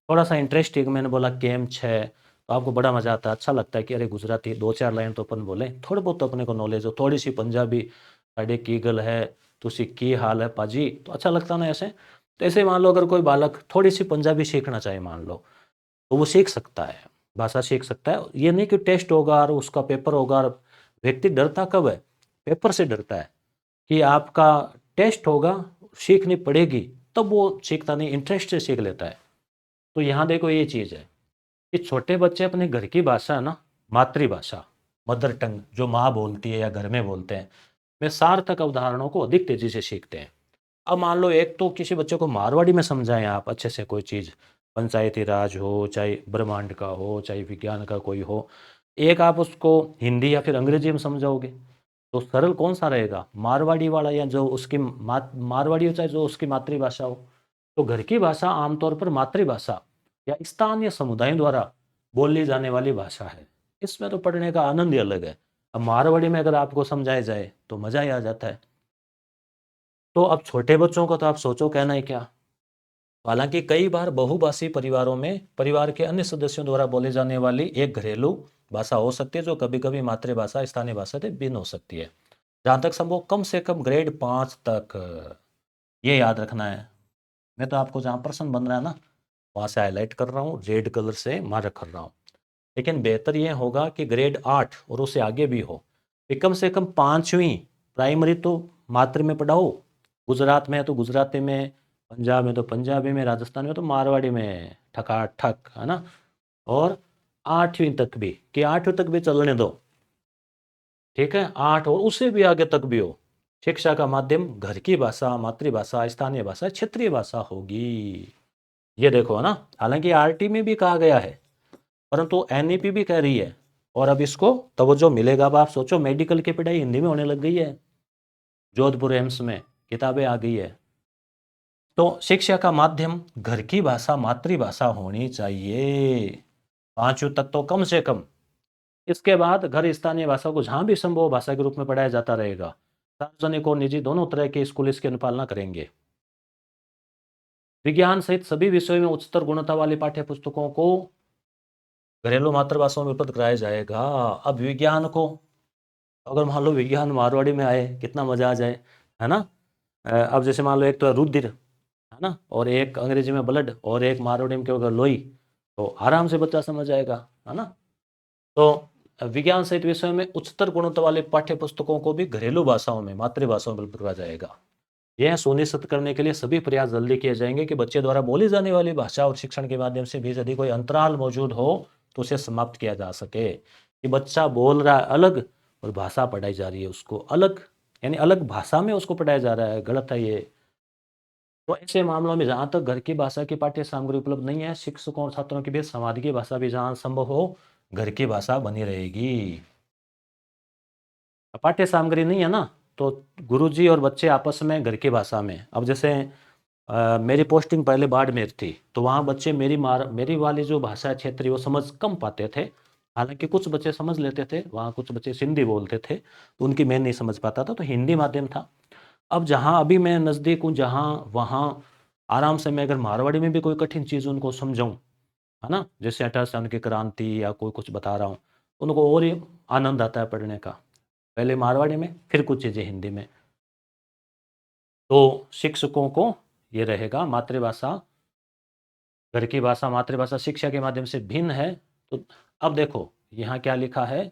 Speaker 1: थोड़ा सा इंटरेस्ट है, मैंने बोला केम 6, तो आपको बड़ा मजा आता है, अच्छा लगता है कि अरे गुजराती 2-4 लाइन तो अपन बोले, थोड़ा बहुत तो अपने को नॉलेज हो, थोड़ी सी पंजाबी, साढ़े की गल है, तुसी की हाल है पाजी, तो अच्छा लगता ना ऐसे। तो ऐसे मान लो अगर कोई बालक थोड़ी सी पंजाबी सीखना चाहे मान लो, तो वो सीख सकता है, भाषा सीख सकता है। ये नहीं कि टेस्ट होगा और उसका पेपर होगा, और व्यक्ति डरता कब है, पेपर से डरता है, कि आपका टेस्ट होगा, सीखनी पड़ेगी, तब वो सीखता नहीं, इंटरेस्ट से सीख लेता है। तो यहाँ देखो ये चीज़ है कि छोटे बच्चे अपने घर की भाषा ना, मातृभाषा, मदर टंग, जो माँ बोलती है या घर में बोलते हैं, में सार्थक उदाहरणों को अधिक तेजी से सीखते हैं। अब मान लो एक तो किसी बच्चे को मारवाड़ी में समझाएं आप अच्छे से कोई चीज़, पंचायती राज हो, चाहे ब्रह्मांड का हो, चाहे विज्ञान का कोई हो, एक आप उसको हिंदी या फिर अंग्रेजी में समझाओगे, तो सरल कौन सा रहेगा, मारवाड़ी वाला, या जो उसकी मारवाड़ी हो, चाहे जो उसकी मातृभाषा हो। तो घर की भाषा आमतौर पर मातृभाषा या स्थानीय समुदायों द्वारा बोली जाने वाली भाषा है, इसमें तो पढ़ने का आनंद ही अलग है। अब मारवाड़ी में अगर आपको समझाया जाए तो मज़ा ही आ जाता है। तो अब छोटे बच्चों का तो आप सोचो कहना ही क्या। हालांकि कई बार बहुभाषी परिवारों में परिवार के अन्य सदस्यों द्वारा बोली जाने वाली एक घरेलू भाषा हो सकती है, जो कभी कभी मातृभाषा स्थानीय भाषा से भिन्न हो सकती है। जहाँ तक संभव कम से कम ग्रेड 5 तक, ये याद रखना है। मैं तो आपको जहाँ प्रश्न बन रहा है ना, वहाँ से हाईलाइट कर रहा हूँ, रेड कलर से मार्क कर रहा हूँ। लेकिन बेहतर यह होगा कि ग्रेड 8 और उससे आगे भी हो, कि कम से कम 5वीं प्राइमरी तो मातृ में पढ़ाओ। गुजरात में है तो गुजराती में, पंजाब में तो पंजाबी में, राजस्थान में तो मारवाड़ी में, ठकाठक, है ना। और 8वीं तक भी, कि 8वीं तक भी चलने दो, ठीक है, 8 और उससे भी आगे तक भी हो, शिक्षा का माध्यम घर की भाषा, मातृभाषा, स्थानीय भाषा, क्षेत्रीय भाषा होगी। ये देखो ना, हालांकि आरटी में भी कहा गया है, परंतु एनईपी भी कह रही है, और अब इसको तवज्जो मिलेगा। अब आप सोचो मेडिकल की पढ़ाई हिंदी में होने लग गई है, जोधपुर एम्स में किताबें आ गई है। तो शिक्षा का माध्यम घर की भाषा, मातृभाषा होनी चाहिए, 5वीं तक तो कम से कम। इसके बाद घर स्थानीय भाषा को जहां भी संभव भाषा के रूप में पढ़ाया जाता रहेगा। सार्वजनिक और निजी दोनों तरह के स्कूल इसकी अनुपालना करेंगे। विज्ञान सहित सभी विषयों में उच्चतर गुणवत्ता वाली पाठ्य पुस्तकों को घरेलू मातृभाषाओं में उपलब्ध कराया जाएगा। अब विज्ञान को, अगर मान लो विज्ञान मारवाड़ी में आए, कितना मजा आ जाए, है ना। अब जैसे मान लो एक तो रुधिर, है ना, और एक अंग्रेजी में ब्लड, और एक मारवाड़ी में क्या होगा, लोई, तो आराम से बच्चा समझ जाएगा, है ना। तो विज्ञान सहित विषयों में उच्चतर गुणवत्ता वाले पाठ्य पुस्तकों को भी घरेलू भाषाओं में, मातृभाषाओं में उपलब्ध कराया जाएगा। यह सुनिश्चित करने के लिए सभी प्रयास जल्दी किए जाएंगे कि बच्चे द्वारा बोली जाने वाली भाषा और शिक्षण के माध्यम से भी यदि कोई अंतराल मौजूद हो तो उसे समाप्त किया जा सके। कि बच्चा बोल रहा है अलग और भाषा पढ़ाई जा रही है उसको अलग, यानी अलग भाषा में उसको पढ़ाया जा रहा है, गलत है ये। तो ऐसे मामलों में जहाँ तक घर की भाषा की पाठ्य सामग्री उपलब्ध नहीं है, शिक्षकों और छात्रों के बीच संवाद की भाषा भी जहाँ संभव हो घर की भाषा बनी रहेगी। पाठ्य सामग्री नहीं है ना, तो गुरुजी और बच्चे आपस में घर की भाषा में। अब जैसे मेरी पोस्टिंग पहले बाड़मेर थी, तो वहाँ बच्चे मेरी वाली जो भाषा क्षेत्रीय वो समझ कम पाते थे। हालांकि कुछ बच्चे समझ लेते थे, वहाँ कुछ बच्चे सिंधी बोलते थे तो उनकी मैं नहीं समझ पाता था, तो हिंदी माध्यम था। अब जहाँ अभी मैं नज़दीक हूँ, जहाँ वहाँ आराम से मैं अगर मारवाड़ी में भी कोई कठिन चीज़ उनको समझाऊँ, है ना, जैसे 18 सन की क्रांति या कोई कुछ बता रहा हूँ, उनको और ही आनंद आता है पढ़ने का। पहले मारवाड़ी में, फिर कुछ चीज़ें हिंदी में। तो शिक्षकों को ये रहेगा, मातृभाषा, घर की भाषा, मातृभाषा शिक्षा के माध्यम से भिन्न है। तो अब देखो यहाँ क्या लिखा है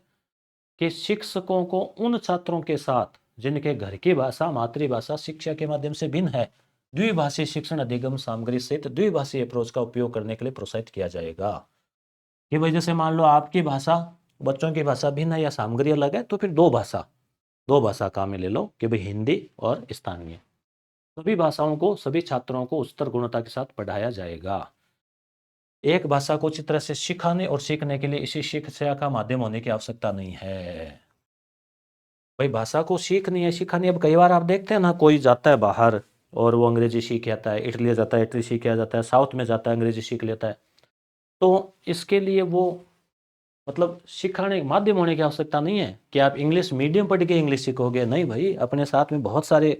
Speaker 1: कि शिक्षकों को उन छात्रों के साथ जिनके घर की भाषा, मातृभाषा शिक्षा के माध्यम से भिन्न है, द्विभाषी शिक्षण अधिगम सामग्री सहित द्विभाषी अप्रोच का उपयोग करने के लिए प्रोत्साहित किया जाएगा। कि भाई जैसे मान लो आपकी भाषा, बच्चों की भाषा भिन्न है या सामग्री अलग है, तो फिर दो भाषा काम में ले लो कि भाई हिंदी और स्थानीय। सभी भाषाओं को सभी छात्रों को उच्चतर गुणवत्ता के साथ पढ़ाया जाएगा। एक भाषा को अच्छी तरह से सिखाने और सीखने के लिए इसी शिक्षा का माध्यम होने की आवश्यकता नहीं है। भाई भाषा को सीखनी है, सिखानी है। अब कई बार आप देखते हैं ना, कोई जाता है बाहर और वो अंग्रेजी सीख आता है, इटली जाता है इटली सीख आ जाता है, साउथ में जाता है अंग्रेजी सीख लेता है। तो इसके लिए वो मतलब सिखाने माध्यम होने की आवश्यकता नहीं है कि आप इंग्लिश मीडियम पढ़ के इंग्लिश सीखोगे। नहीं भाई, अपने साथ में बहुत सारे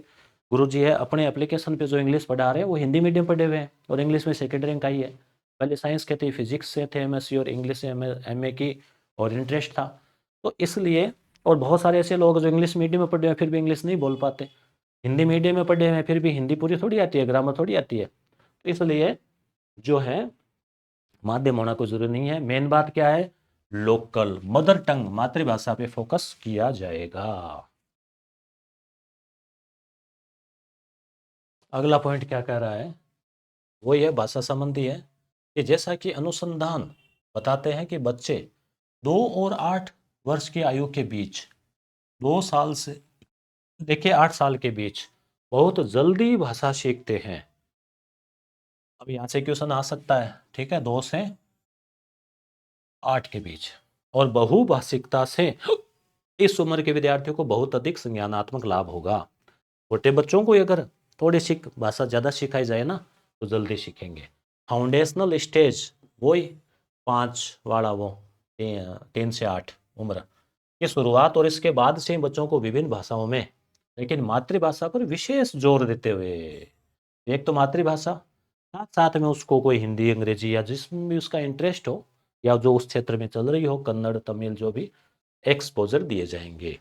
Speaker 1: गुरुजी है, अपने एप्लीकेशन पे जो इंग्लिश पढ़ा रहे हैं वो हिंदी मीडियम पढ़े हुए हैं और इंग्लिश में सेकेंड रैंक आई है। पहले साइंस के थे, फिजिक्स से थे एमएससी और इंग्लिश से एमए की और इंटरेस्ट था, तो इसलिए। और बहुत सारे ऐसे लोग जो इंग्लिश मीडियम में पढ़े हुए हैं फिर भी इंग्लिश नहीं बोल पाते, हिंदी मीडियम में पढ़े हुए हैं फिर भी हिंदी पूरी थोड़ी आती है, ग्रामर थोड़ी आती है। तो इसलिए जो है माध्यम होना कोई जरूरी नहीं है। मेन बात क्या है, लोकल मदर टंग मातृभाषा पे फोकस किया जाएगा। अगला पॉइंट क्या कह रहा है, वो यह भाषा संबंधी है कि जैसा कि अनुसंधान बताते हैं कि बच्चे 2 और 8 वर्ष की आयु के बीच, 2 साल से देखिए 8 साल के बीच बहुत जल्दी भाषा सीखते हैं। अब यहाँ से क्वेश्चन आ सकता है, ठीक है, 2 से 8 के बीच। और बहुभाषिकता से इस उम्र के विद्यार्थियों को बहुत अधिक संज्ञानात्मक लाभ होगा। छोटे बच्चों को अगर थोड़ी सी भाषा ज़्यादा सिखाई जाए ना तो जल्दी सीखेंगे। फाउंडेशनल स्टेज वही 5 वाला वो 3 से 8 उम्र की शुरुआत, और इसके बाद से बच्चों को विभिन्न भाषाओं में लेकिन मातृभाषा पर विशेष जोर देते हुए, एक तो मातृभाषा, साथ साथ में उसको कोई हिंदी अंग्रेजी या जिसमें भी उसका इंटरेस्ट हो या जो उस क्षेत्र में चल रही हो, कन्नड़ तमिल जो भी, एक्सपोजर दिए जाएंगे।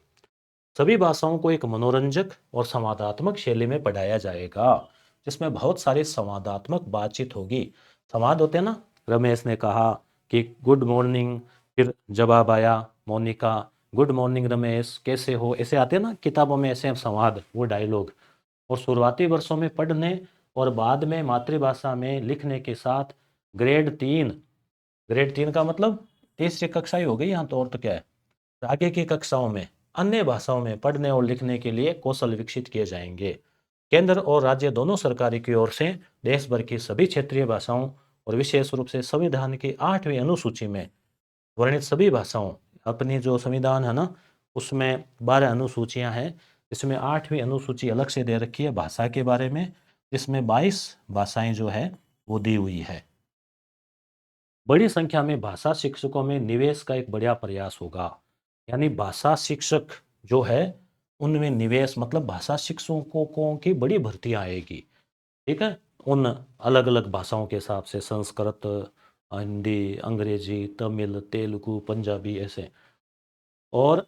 Speaker 1: सभी भाषाओं को एक मनोरंजक और संवादात्मक शैली में पढ़ाया जाएगा जिसमें बहुत सारी संवादात्मक बातचीत होगी। संवाद होते हैं ना, रमेश ने कहा कि गुड मॉर्निंग, फिर जवाब आया मोनिका, गुड मॉर्निंग रमेश कैसे हो, ऐसे आते हैं ना किताबों में, ऐसे संवाद, वो डायलॉग। और शुरुआती वर्षों में पढ़ने और बाद में मातृभाषा में लिखने के साथ ग्रेड 3 का मतलब तीसरी कक्षा ही हो गई यहाँ तो, और तो क्या है, आगे की कक्षाओं में अन्य भाषाओं में पढ़ने और लिखने के लिए कौशल विकसित किए जाएंगे। केंद्र और राज्य दोनों सरकारी की ओर से देश भर की सभी क्षेत्रीय भाषाओं और विशेष रूप से संविधान की 8वीं अनुसूची में वर्णित सभी भाषाओं, अपनी जो संविधान है ना उसमें 12 अनुसूचियां हैं, इसमें 8वीं अनुसूची अलग से दे रखी है भाषा के बारे में, जिसमें 22 भाषाएं जो है वो दी हुई है। बड़ी संख्या में भाषा शिक्षकों में निवेश का एक बढ़िया प्रयास होगा। यानी भाषा शिक्षक जो है उनमें निवेश मतलब भाषा शिक्षकों की बड़ी भर्तियां आएगी, ठीक है, उन अलग अलग भाषाओं के हिसाब से, संस्कृत, हिंदी, अंग्रेजी, तमिल, तेलुगु, पंजाबी ऐसे। और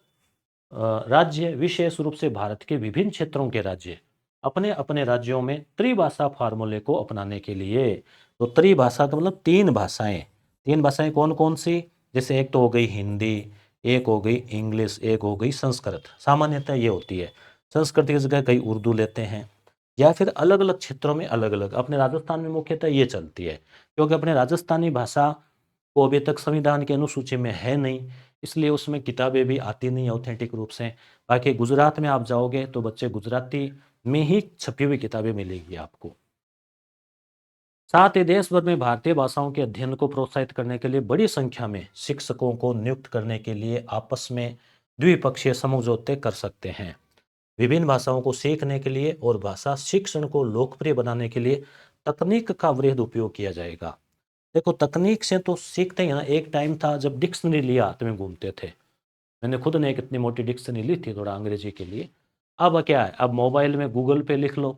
Speaker 1: राज्य विशेष रूप से भारत के विभिन्न क्षेत्रों के राज्य अपने अपने राज्यों में त्रिभाषा फार्मूले को अपनाने के लिए, तो त्रिभाषा का मतलब 3 भाषाएं, 3 भाषाएं कौन कौन सी, जैसे एक तो हो गई हिंदी, एक हो गई इंग्लिश, एक हो गई संस्कृत। सामान्यतः ये होती है, संस्कृत की जगह कई उर्दू लेते हैं या फिर अलग अलग क्षेत्रों में अलग अलग। अपने राजस्थान में मुख्यतः ये चलती है क्योंकि अपने राजस्थानी भाषा वो अभी तक संविधान की अनुसूची में है नहीं, इसलिए उसमें किताबें भी आती नहीं ऑथेंटिक रूप से। बाकी गुजरात में आप जाओगे तो बच्चे गुजराती में ही छपी हुई किताबें मिलेगी आपको। साथ ही देश भर में भारतीय भाषाओं के अध्ययन को प्रोत्साहित करने के लिए बड़ी संख्या में शिक्षकों को नियुक्त करने के लिए आपस में द्विपक्षीय समझौते कर सकते हैं। विभिन्न भाषाओं को सीखने के लिए और भाषा शिक्षण को लोकप्रिय बनाने के लिए तकनीक का वृहद उपयोग किया जाएगा। देखो तकनीक से तो सीखते ही है ना। एक टाइम था जब डिक्शनरी लिया हाथ में घूमते थे। मैंने खुद ने एक इतनी मोटी डिक्शनरी ली थी थोड़ा अंग्रेजी के लिए। अब क्या है, अब मोबाइल में गूगल पे लिख लो,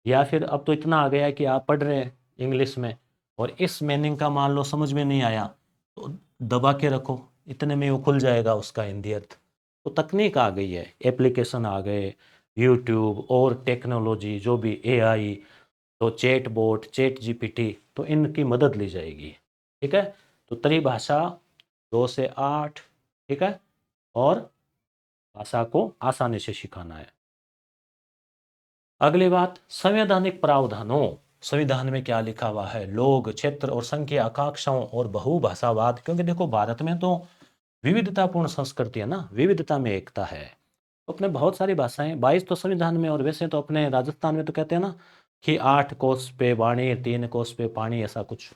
Speaker 1: या फिर अब तो इतना आ गया है कि आप पढ़ रहे हैं इंग्लिश में और इस मीनिंग का मान लो समझ में नहीं आया तो दबा के रखो, इतने में वो खुल जाएगा उसका हिंदी अर्थ। तो तकनीक आ गई है, एप्लीकेशन आ गए, यूट्यूब और टेक्नोलॉजी जो भी एआई, तो चैट बोट, चैट जीपीटी, तो इनकी मदद ली जाएगी। ठीक है, तो त्रिभाषा 2 से 8। ठीक है, और भाषा को आसानी से सिखाना है। अगली बात, संवैधानिक प्रावधानों। संविधान में क्या लिखा हुआ है, लोग, क्षेत्र और संघ की आकांक्षाओं और बहुभाषावाद। क्योंकि देखो भारत में तो विविधतापूर्ण संस्कृति है ना, विविधता में एकता है। तो अपने बहुत सारी भाषाएं, 22 तो संविधान में, और वैसे तो अपने राजस्थान में तो कहते हैं ना कि 8 कोस पे वाणी, 3 कोस पे पानी, ऐसा कुछ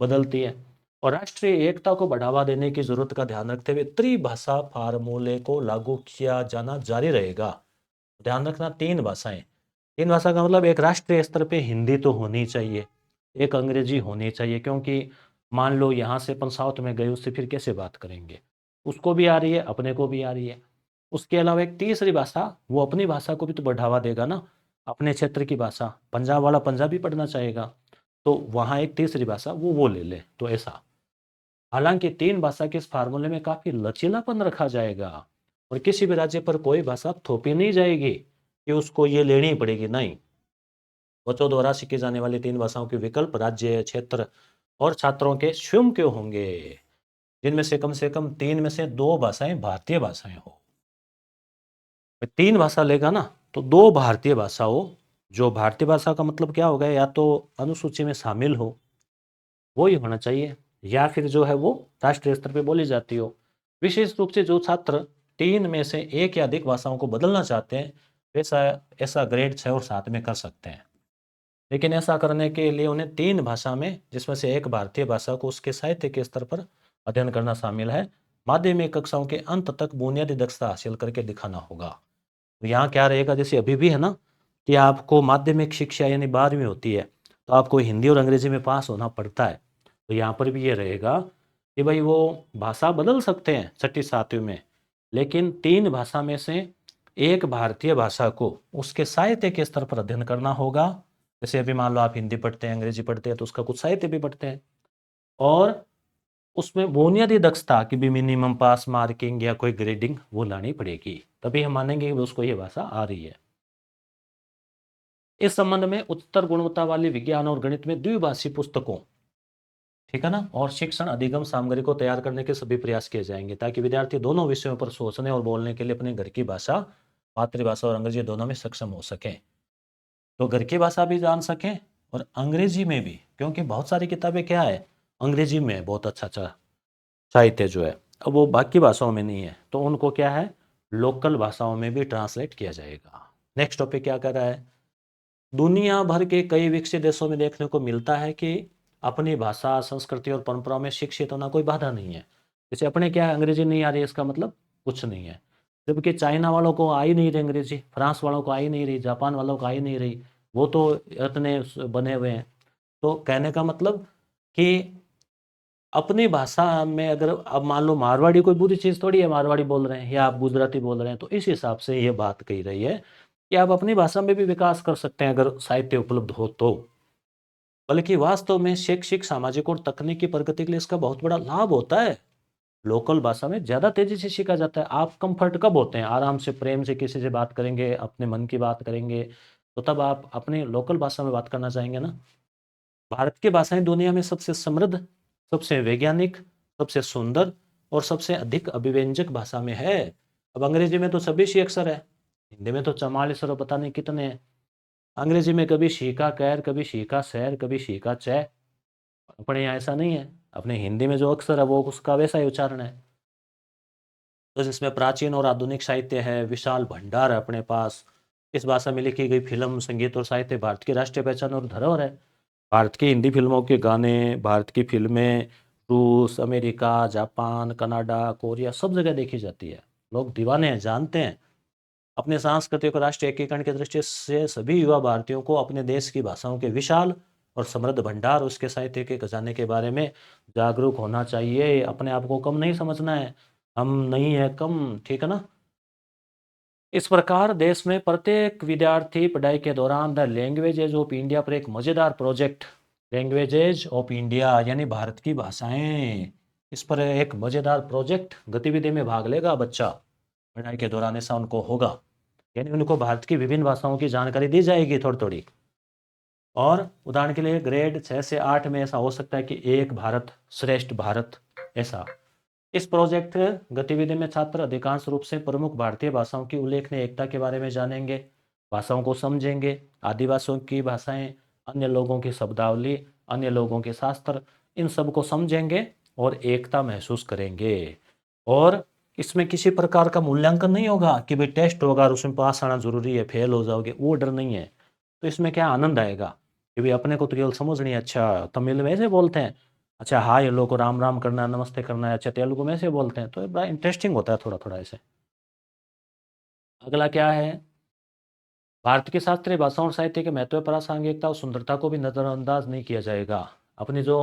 Speaker 1: बदलती है। और राष्ट्रीय एकता को बढ़ावा देने की जरूरत का ध्यान रखते हुए त्रिभाषा फार्मूले को लागू किया जाना जारी रहेगा। ध्यान रखना, 3 भाषाएं। 3 भाषा का मतलब एक राष्ट्रीय स्तर पे हिंदी तो होनी चाहिए, एक अंग्रेजी होनी चाहिए, क्योंकि मान लो यहाँ से अपन साउथ में गए, उससे फिर कैसे बात करेंगे, उसको भी आ रही है, अपने को भी आ रही है। उसके अलावा एक तीसरी भाषा, वो अपनी भाषा को भी तो बढ़ावा देगा ना, अपने क्षेत्र की भाषा। पंजाब वाला पंजाबी पढ़ना चाहेगा, तो वहाँ एक तीसरी भाषा वो ले ले, तो ऐसा। हालांकि 3 भाषा के इस फार्मूले में काफी लचीलापन रखा जाएगा, और किसी भी राज्य पर कोई भाषा थोपी नहीं जाएगी कि उसको ये लेनी ही पड़ेगी, नहीं। बच्चों द्वारा सीखी जाने वाली 3 भाषाओं के विकल्प राज्य, क्षेत्र और छात्रों के स्वयं के होंगे, जिनमें से कम 3 में से 2 भाषाएं भारतीय भाषाएं हो। 3 भाषा लेगा ना, तो 2 भारतीय भाषा हो। जो भारतीय भाषा का मतलब क्या होगा, या तो अनुसूची में शामिल हो, वो ही होना चाहिए, या फिर जो है वो राष्ट्रीय स्तर पे बोली जाती हो। विशेष रूप से जो छात्र 3 में से 1 या अधिक भाषाओं को बदलना चाहते हैं, वैसा ऐसा ग्रेड 6 और 7 में कर सकते हैं। लेकिन ऐसा करने के लिए उन्हें 3 भाषा में, जिसमें से एक भारतीय भाषा को उसके साहित्य के स्तर पर अध्ययन करना शामिल है, माध्यमिक कक्षाओं के अंत तक बुनियादी दक्षता हासिल करके दिखाना होगा। तो यहाँ क्या रहेगा, जैसे अभी भी है ना कि आपको माध्यमिक शिक्षा यानी 12वीं होती है, तो आपको हिंदी और अंग्रेजी में पास होना पड़ता है। तो यहाँ पर भी ये रहेगा कि भाई वो भाषा बदल सकते हैं 6ठी 7वीं में, लेकिन 3 भाषा में से एक भारतीय भाषा को उसके साहित्य के स्तर पर अध्ययन करना होगा। जैसे अभी मान लो आप हिंदी पढ़ते हैं, अंग्रेजी पढ़ते हैं, तो उसका कुछ साहित्य भी पढ़ते हैं, और उसमें बुनियादी दक्षता की भी मिनिमम पास मार्किंग या कोई ग्रेडिंग वो लानी पड़ेगी, तभी हम मानेंगे कि उसको ये भाषा आ रही है। इस संबंध में उच्चतर गुणवत्ता वाली विज्ञान और गणित में द्विभाषी पुस्तकों, ठीक है ना, और शिक्षण अधिगम सामग्री को तैयार करने के सभी प्रयास किए जाएंगे, ताकि विद्यार्थी दोनों विषयों पर सोचने और बोलने के लिए अपने घर की भाषा, मातृभाषा और अंग्रेजी दोनों में सक्षम हो सकें। तो घर की भाषा भी जान सकें और अंग्रेजी में भी, क्योंकि बहुत सारी किताबें क्या है, अंग्रेजी में बहुत अच्छा अच्छा साहित्य जो है, अब वो बाकी भाषाओं में नहीं है, तो उनको क्या है, लोकल भाषाओं में भी ट्रांसलेट किया जाएगा। नेक्स्ट टॉपिक क्या कर रहा है, दुनिया भर के कई विकसित देशों में देखने को मिलता है कि अपनी भाषा, संस्कृति और परंपराओं में शिक्षित होना कोई बाधा नहीं है। जैसे अपने क्या है, अंग्रेजी नहीं आ रही है इसका मतलब कुछ नहीं है, जबकि चाइना वालों को आ ही नहीं रही अंग्रेजी, फ्रांस वालों को आ ही नहीं रही, जापान वालों को आ ही नहीं रही, वो तो इतने बने हुए हैं। तो कहने का मतलब कि अपनी भाषा में, अगर अब मान लो मारवाड़ी कोई बुरी चीज़ थोड़ी है, मारवाड़ी बोल रहे हैं या आप गुजराती बोल रहे हैं, तो इस हिसाब से ये बात कही रही है कि आप अपनी भाषा में भी विकास कर सकते हैं अगर साहित्य उपलब्ध हो तो। बल्कि वास्तव में शैक्षिक, सामाजिक और तकनीकी प्रगति के लिए इसका बहुत बड़ा लाभ होता है। लोकल भाषा में ज़्यादा तेज़ी से सीखा जाता है। आप कंफर्ट कब होते हैं, आराम से प्रेम से किसी से बात करेंगे, अपने मन की बात करेंगे, तो तब आप अपनी लोकल भाषा में बात करना चाहेंगे ना। भारत की भाषाएं दुनिया में सबसे समृद्ध, सबसे वैज्ञानिक, सबसे सुंदर और सबसे अधिक अभिव्यंजक भाषा में है। अब अंग्रेजी में तो 26 अक्षर है, हिंदी में तो 44 और पता नहीं कितने हैं। अंग्रेजी में कभी शी का कैर, कभी शी का सैर, कभी शी का चै। अपने यहाँ ऐसा नहीं है, अपने हिंदी में जो अक्षर है वो उसका वैसा ही उच्चारण है। तो जिसमें प्राचीन और आधुनिक साहित्य है, विशाल भंडार है अपने पास। इस भाषा में लिखी गई फिल्म, संगीत और साहित्य भारत की राष्ट्रीय पहचान और धरोहर है। भारत की हिंदी फिल्मों के गाने, भारत की फिल्में रूस, अमेरिका, जापान, कनाडा, कोरिया सब जगह देखी जाती है। लोग दीवाने हैं, जानते हैं। अपने सांस्कृतिक और राष्ट्रीय एकीकरण की दृष्टि से सभी युवा भारतीयों को अपने देश की भाषाओं के विशाल और समृद्ध भंडार उसके साहित्य के खजाने के बारे में जागरूक होना चाहिए। अपने आप को कम नहीं समझना है, हम नहीं है कम, ठीक है ना। इस प्रकार देश में प्रत्येक विद्यार्थी पढ़ाई के दौरान द लैंग्वेजेज ऑफ इंडिया पर एक मज़ेदार प्रोजेक्ट, लैंग्वेजेज ऑफ इंडिया यानी भारत की भाषाएं, इस पर एक मज़ेदार प्रोजेक्ट गतिविधि में भाग लेगा बच्चा पढ़ाई के दौरान, ऐसा उनको होगा। यानी उनको भारत की विभिन्न भाषाओं की जानकारी दी जाएगी थोड़ी थोड़ी। और उदाहरण के लिए ग्रेड 6 से 8 में ऐसा हो सकता है कि एक भारत श्रेष्ठ भारत, ऐसा। इस प्रोजेक्ट गतिविधि में छात्र अधिकांश रूप से प्रमुख भारतीय भाषाओं की उल्लेखनीय एकता के बारे में जानेंगे, भाषाओं को समझेंगे, आदिवासियों की भाषाएं, अन्य लोगों की शब्दावली, अन्य लोगों के शास्त्र, इन सब को समझेंगे और एकता महसूस करेंगे। और इसमें किसी प्रकार का मूल्यांकन नहीं होगा कि भाई टेस्ट होगा और उसमें पास आना जरूरी है, फेल हो जाओगे, वो डर नहीं है। तो इसमें क्या आनंद आएगा कि भाई अपने को तो केवल समझनी है, अच्छा तमिल में ऐसे बोलते हैं, अच्छा हाँ ये लोग को राम राम करना है, नमस्ते करना है, अच्छा तेलुगु में ऐसे बोलते हैं, तो ये बड़ा इंटरेस्टिंग होता है थोड़ा थोड़ा ऐसे। अगला क्या है, भारत की शास्त्रीय भाषाओं और साहित्य के महत्व, प्रासंगिकता और सुंदरता को भी नजरअंदाज नहीं किया जाएगा। अपनी जो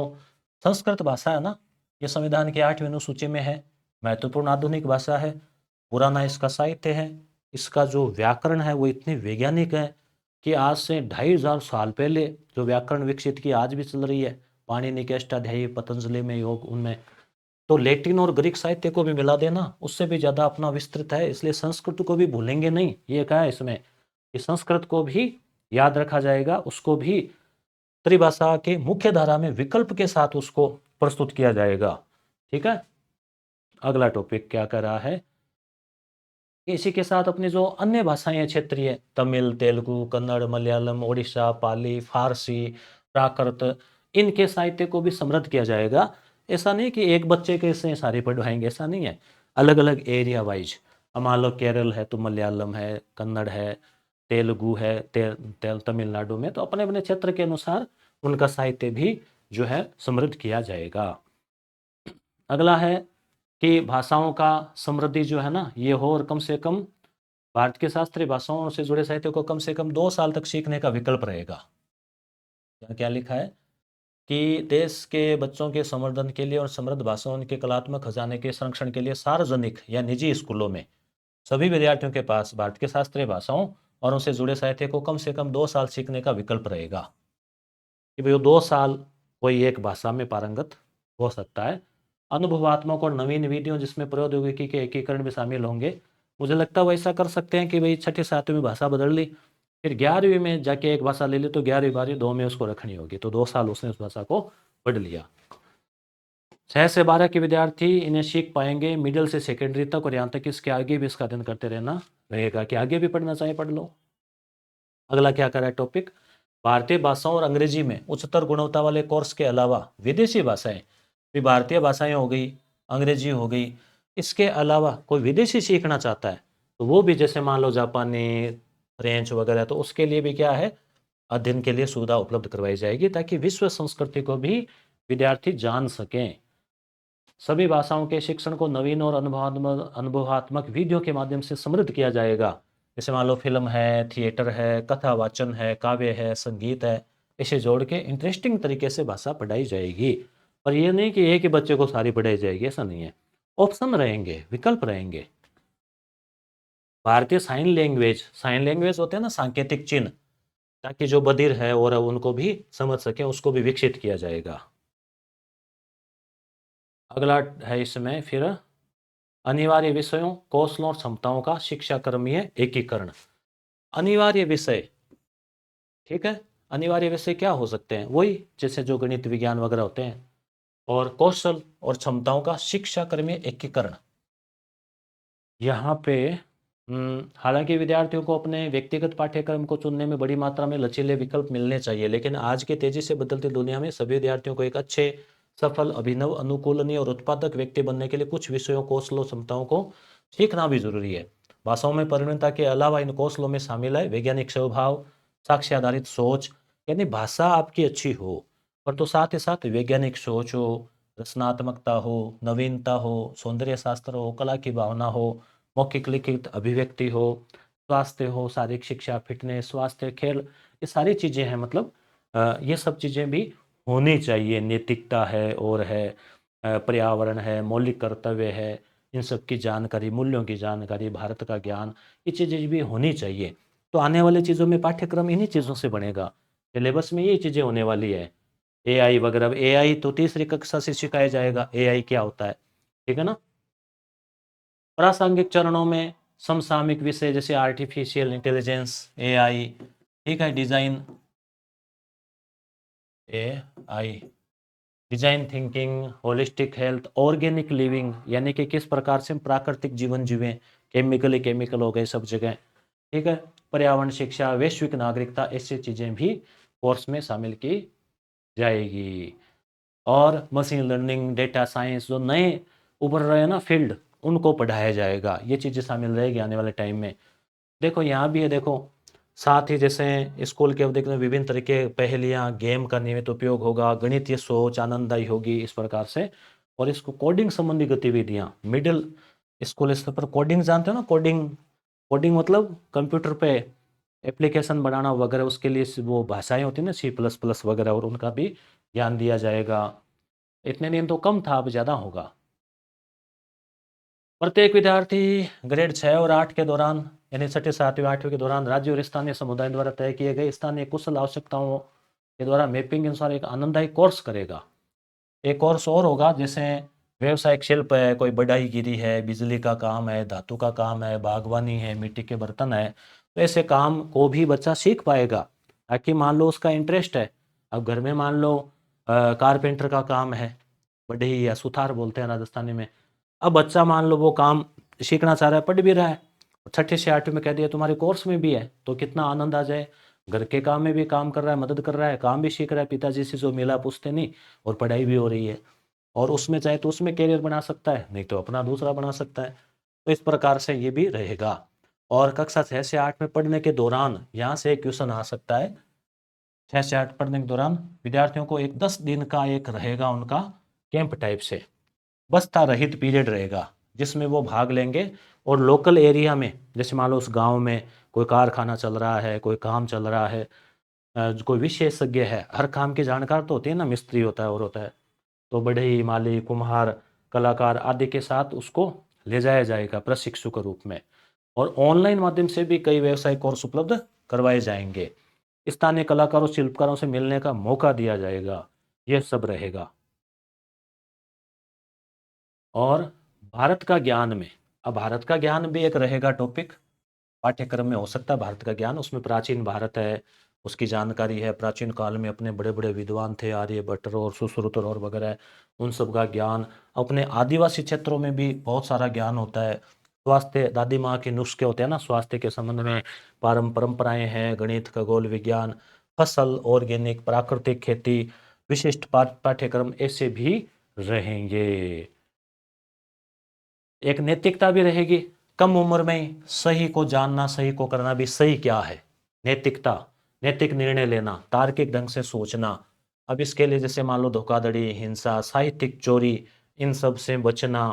Speaker 1: संस्कृत भाषा है ना, ये संविधान की 8वीं अनुसूची में है, महत्वपूर्ण आधुनिक भाषा है, पुराना इसका साहित्य है, इसका जो व्याकरण है वो इतनी वैज्ञानिक है कि आज से 2500 साल पहले जो व्याकरण विकसित की आज भी चल रही है, पाणिनि के अष्टाध्यायी, पतंजलि में योग, उनमें तो लैटिन और ग्रीक साहित्य को भी मिला देना, उससे भी ज़्यादा अपना विस्तृत है, इसलिए संस्कृत को भी भूलेंगे नहीं। ये कहा है इसमें कि संस्कृत को भी याद रखा जाएगा, उसको भी त्रिभाषा के मुख्य धारा में विकल्प के साथ उसको प्रस्तुत किया जाएगा, ठीक है। अगला टॉपिक क्या कर रहा है, इसी के साथ अपनी जो अन्य भाषाएं हैं क्षेत्रीय, तमिल, तेलुगु, कन्नड़, मलयालम, ओडिशा, पाली, फारसी, प्राकृत, इनके साहित्य को भी समृद्ध किया जाएगा। ऐसा नहीं कि एक बच्चे के से सारे पढ़वाएंगे, ऐसा नहीं है, अलग अलग एरिया वाइज। अब मान लो केरल है तो मलयालम है, कन्नड़ है, तेलुगु है, तमिलनाडु में, तो अपने अपने क्षेत्र के अनुसार उनका साहित्य भी जो है समृद्ध किया जाएगा। अगला है कि भाषाओं का समृद्धि जो है ना ये हो, और कम से कम भारत के शास्त्रीय भाषाओं से जुड़े साहित्य को कम से कम 2 साल तक सीखने का विकल्प रहेगा। यहाँ क्या लिखा है कि देश के बच्चों के संवर्धन के लिए और समृद्ध भाषाओं के कलात्मक खजाने के संरक्षण के लिए सार्वजनिक या निजी स्कूलों में सभी विद्यार्थियों के पास भारत के शास्त्रीय भाषाओं और उनसे जुड़े साहित्य को कम से कम 2 साल सीखने का विकल्प रहेगा। कि भाई वो 2 साल कोई एक भाषा में पारंगत हो सकता है। अनुभवात्मक और नवीन विधियों जिसमें प्रौद्योगिकी के एकीकरण भी शामिल होंगे। मुझे लगता है वो ऐसा कर सकते हैं कि भाई छठी सातवीं में भाषा बदल ली, फिर 11वीं में जाके एक भाषा ले ली, तो 11वीं 12वीं 2 में उसको रखनी होगी, तो 2 साल उसने उस भाषा को पढ़ लिया। 6 से 12 के विद्यार्थी इन्हें सीख पाएंगे, मिडिल से सेकेंडरी तक, और यहाँ तक इसके आगे भी इसका अध्ययन करते रहना रहेगा, कि आगे भी पढ़ना चाहे पढ़ लो। अगला क्या कर रहा है टॉपिक, भारतीय भाषाओं और अंग्रेजी में उच्चतर गुणवत्ता वाले कोर्स के अलावा विदेशी भाषाएं, भी भारतीय भाषाएं हो गई, अंग्रेजी हो गई, इसके अलावा कोई विदेशी सीखना चाहता है तो वो भी, जैसे मान लो जापानी, फ्रेंच वगैरह, तो उसके लिए भी क्या है, अध्ययन के लिए सुविधा उपलब्ध करवाई जाएगी, ताकि विश्व संस्कृति को भी विद्यार्थी जान सकें। सभी भाषाओं के शिक्षण को नवीन और अनुभवात्मक वीडियो के माध्यम से समृद्ध किया जाएगा। जैसे मान लो फिल्म है, थिएटर है, कथा वाचन है, काव्य है, संगीत है, इसे जोड़ के इंटरेस्टिंग तरीके से भाषा पढ़ाई जाएगी। पर यह नहीं कि एक ही बच्चे को सारी पढ़ाई जाएगी, ऐसा नहीं है, ऑप्शन रहेंगे, विकल्प रहेंगे। भारतीय साइन लैंग्वेज होते हैं ना, सांकेतिक चिन्ह, ताकि जो बधिर है और उनको भी समझ सके, उसको भी विकसित किया जाएगा। अगला है इसमें फिर अनिवार्य विषयों, कौशलों और क्षमताओं का शिक्षाक्रमीय एकीकरण। अनिवार्य विषय, ठीक है, अनिवार्य विषय क्या हो सकते हैं, वही जैसे जो गणित विज्ञान वगैरह होते हैं। और कौशल और क्षमताओं का शिक्षाक्रमीय एकीकरण, यहाँ पे हालांकि विद्यार्थियों को अपने व्यक्तिगत पाठ्यक्रम को चुनने में बड़ी मात्रा में लचीले विकल्प मिलने चाहिए, लेकिन आज के तेजी से बदलती दुनिया में सभी विद्यार्थियों को एक अच्छे, सफल, अभिनव, अनुकूलनीय और उत्पादक व्यक्ति बनने के लिए कुछ विषयों, कौशलों, क्षमताओं को सीखना भी जरूरी है। भाषाओं में परिणमता के अलावा इन कौशलों में शामिल है वैज्ञानिक स्वभाव, साक्ष्य आधारित सोच, यानी भाषा आपकी अच्छी हो पर तो साथ ही साथ वैज्ञानिक सोच हो, रचनात्मकता हो, नवीनता हो, सौंदर्य शास्त्र हो, कला की भावना हो, मौखिक लिखित अभिव्यक्ति हो, स्वास्थ्य हो, शारीरिक शिक्षा, फिटनेस, स्वास्थ्य, खेल, ये सारी चीज़ें हैं, मतलब ये सब चीज़ें भी होनी चाहिए। नैतिकता है और है पर्यावरण है, मौलिक कर्तव्य है, इन सब की जानकारी, मूल्यों की जानकारी, भारत का ज्ञान, ये चीज़ें भी होनी चाहिए। तो आने वाली चीज़ों में पाठ्यक्रम इन्हीं चीज़ों से बनेगा। सिलेबस में ये चीज़ें होने वाली है। एआई वगैरह, एआई तो तीसरी कक्षा से सिखाया जाएगा, एआई क्या होता है, ठीक है ना। प्रासंगिक चरणों में समसामयिक विषय जैसे आर्टिफिशियल इंटेलिजेंस, एआई, ठीक है, design, AI, design thinking, holistic health, organic living, यानी कि किस प्रकार से हम प्राकृतिक जीवन जीवें, केमिकल हो गए सब जगह, ठीक है। पर्यावरण शिक्षा, वैश्विक नागरिकता, ऐसी चीज़ें भी कोर्स में शामिल की जाएगी। और मशीन लर्निंग, डेटा साइंस, जो नए उभर रहे हैं ना फील्ड, उनको पढ़ाया जाएगा। ये चीज़ें शामिल रहेगी आने वाले टाइम में। देखो यहाँ भी है, देखो साथ ही जैसे स्कूल के अवधि में विभिन्न तरीके पहेलियाँ, गेम का नियमित उपयोग होगा, गणितीय सोच आनंददायी होगी इस प्रकार से। और इसको कोडिंग संबंधी गतिविधियाँ, मिडिल स्कूल स्तर पर कोडिंग जानते हो ना, कोडिंग, कोडिंग मतलब कंप्यूटर पे एप्लीकेशन बनाना वगैरह, उसके लिए वो भाषाएं होती हैं ना, C++ वगैरह, और उनका भी ज्ञान दिया जाएगा। इतने दिन तो कम था, अब ज़्यादा होगा। प्रत्येक विद्यार्थी ग्रेड 6 और 8 के दौरान, यानी 6ठी 7वीं 8वीं के दौरान राज्य और स्थानीय समुदाय द्वारा तय किए गए स्थानीय कुशल आवश्यकताओं के द्वारा मैपिंग के अनुसार एक आनंददायी कोर्स करेगा। एक कोर्स और होगा, जैसे व्यवसायिक शिल्प है, कोई बढ़ाईगिरी है, बिजली का काम है, धातु का काम है, बागवानी है, मिट्टी के बर्तन है, तो ऐसे काम को भी बच्चा सीख पाएगा। ताकि मान लो उसका इंटरेस्ट है, अब घर में मान लो कारपेंटर का काम है, बढ़ई या सुथार बोलते हैं राजस्थानी में। अब बच्चा मान लो वो काम सीखना चाह रहा है, पढ़ भी रहा है, 6ठी से 8वीं में कह दिया तुम्हारे कोर्स में भी है, तो कितना आनंद आ जाए। घर के काम में भी काम कर रहा है, मदद कर रहा है, काम भी सीख रहा है, पिताजी से जो मिला पूछते नहीं, और पढ़ाई भी हो रही है। और उसमें चाहे तो उसमें कैरियर बना सकता है, नहीं तो अपना दूसरा बना सकता है। तो इस प्रकार से ये भी रहेगा। और कक्षा 6 से 8 में पढ़ने के दौरान यहाँ से एक क्वेश्चन आ सकता है, 6 से 8 पढ़ने के दौरान विद्यार्थियों को एक 10 दिन का एक रहेगा उनका कैंप टाइप से, बस्ता रहित पीरियड रहेगा, जिसमें वो भाग लेंगे। और लोकल एरिया में, जैसे मान लो उस गांव में कोई कारखाना चल रहा है, कोई काम चल रहा है, कोई विशेषज्ञ है, हर काम के जानकार तो होते हैं ना, मिस्त्री होता है और होता है, तो बढ़ई, माली, कुम्हार, कलाकार आदि के साथ उसको ले जाया जाएगा प्रशिक्षु के रूप में। और ऑनलाइन माध्यम से भी कई व्यवसाय कोर्स उपलब्ध करवाए जाएंगे। स्थानीय कलाकारों, शिल्पकारों से मिलने का मौका दिया जाएगा। यह सब रहेगा। और भारत का ज्ञान में, अब भारत का ज्ञान भी एक रहेगा टॉपिक, पाठ्यक्रम में हो सकता है भारत का ज्ञान। उसमें प्राचीन भारत है, उसकी जानकारी है, प्राचीन काल में अपने बड़े बड़े विद्वान थे, आर्यभट्ट और सुश्रुत और वगैरह, उन सब का ज्ञान। अपने आदिवासी क्षेत्रों में भी बहुत सारा ज्ञान होता है। स्वास्थ्य, दादी माँ के नुस्खे होते हैं ना स्वास्थ्य के संबंध में, परंपराएं हैं, गणित, खगोल विज्ञान, फसल, ऑर्गेनिक, प्राकृतिक खेती, विशिष्ट पाठ्यक्रम ऐसे भी रहेंगे। एक नैतिकता भी रहेगी, कम उम्र में ही सही को जानना, सही को करना भी, सही क्या है, नैतिकता, नैतिक निर्णय लेना, तार्किक ढंग से सोचना। अब इसके लिए जैसे मान लो धोखाधड़ी, हिंसा, साहित्यिक चोरी, इन सब से बचना,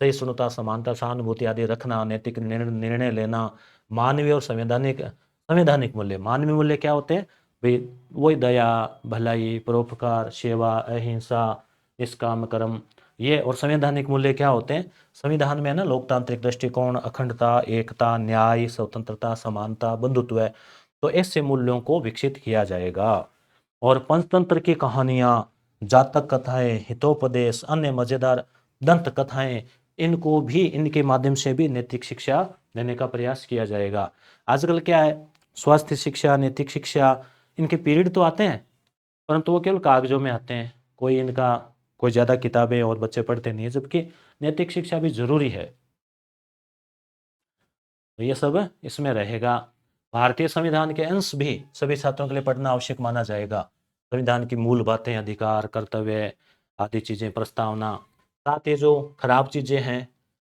Speaker 1: सहिष्णुता, समानता, सहानुभूति आदि रखना, नैतिक निर्णय लेना, मानवीय और संवैधानिक, संवैधानिक मूल्य, मानवीय मूल्य क्या होते हैं भाई, वही दया, भलाई, परोपकार, सेवा, अहिंसा, निष्काम कर्म, ये। और संवैधानिक मूल्य क्या होते हैं, संविधान में है ना, लोकतांत्रिक दृष्टिकोण, अखंडता, एकता, न्याय, स्वतंत्रता, समानता, बंधुत्व है। तो ऐसे मूल्यों को विकसित किया जाएगा। और पंचतंत्र की कहानियां, जातक कथाएं, हितोपदेश, अन्य मजेदार दंत कथाएं, इनको भी, इनके माध्यम से भी नैतिक शिक्षा देने का प्रयास किया जाएगा। आजकल क्या है, स्वास्थ्य शिक्षा, नैतिक शिक्षा, इनके पीरियड तो आते हैं, परंतु वो केवल कागजों में आते हैं, कोई इनका कोई ज़्यादा किताबें और बच्चे पढ़ते नहीं है, जबकि नैतिक शिक्षा भी जरूरी है। तो ये सब इसमें रहेगा। भारतीय संविधान के अंश भी सभी छात्रों के लिए पढ़ना आवश्यक माना जाएगा। संविधान की मूल बातें, अधिकार, कर्तव्य आदि चीज़ें, प्रस्तावना, साथ ही जो खराब चीज़ें हैं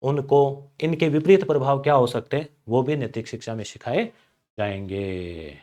Speaker 1: उनको, इनके विपरीत प्रभाव क्या हो सकते हैं, वो भी नैतिक शिक्षा में सिखाए जाएंगे।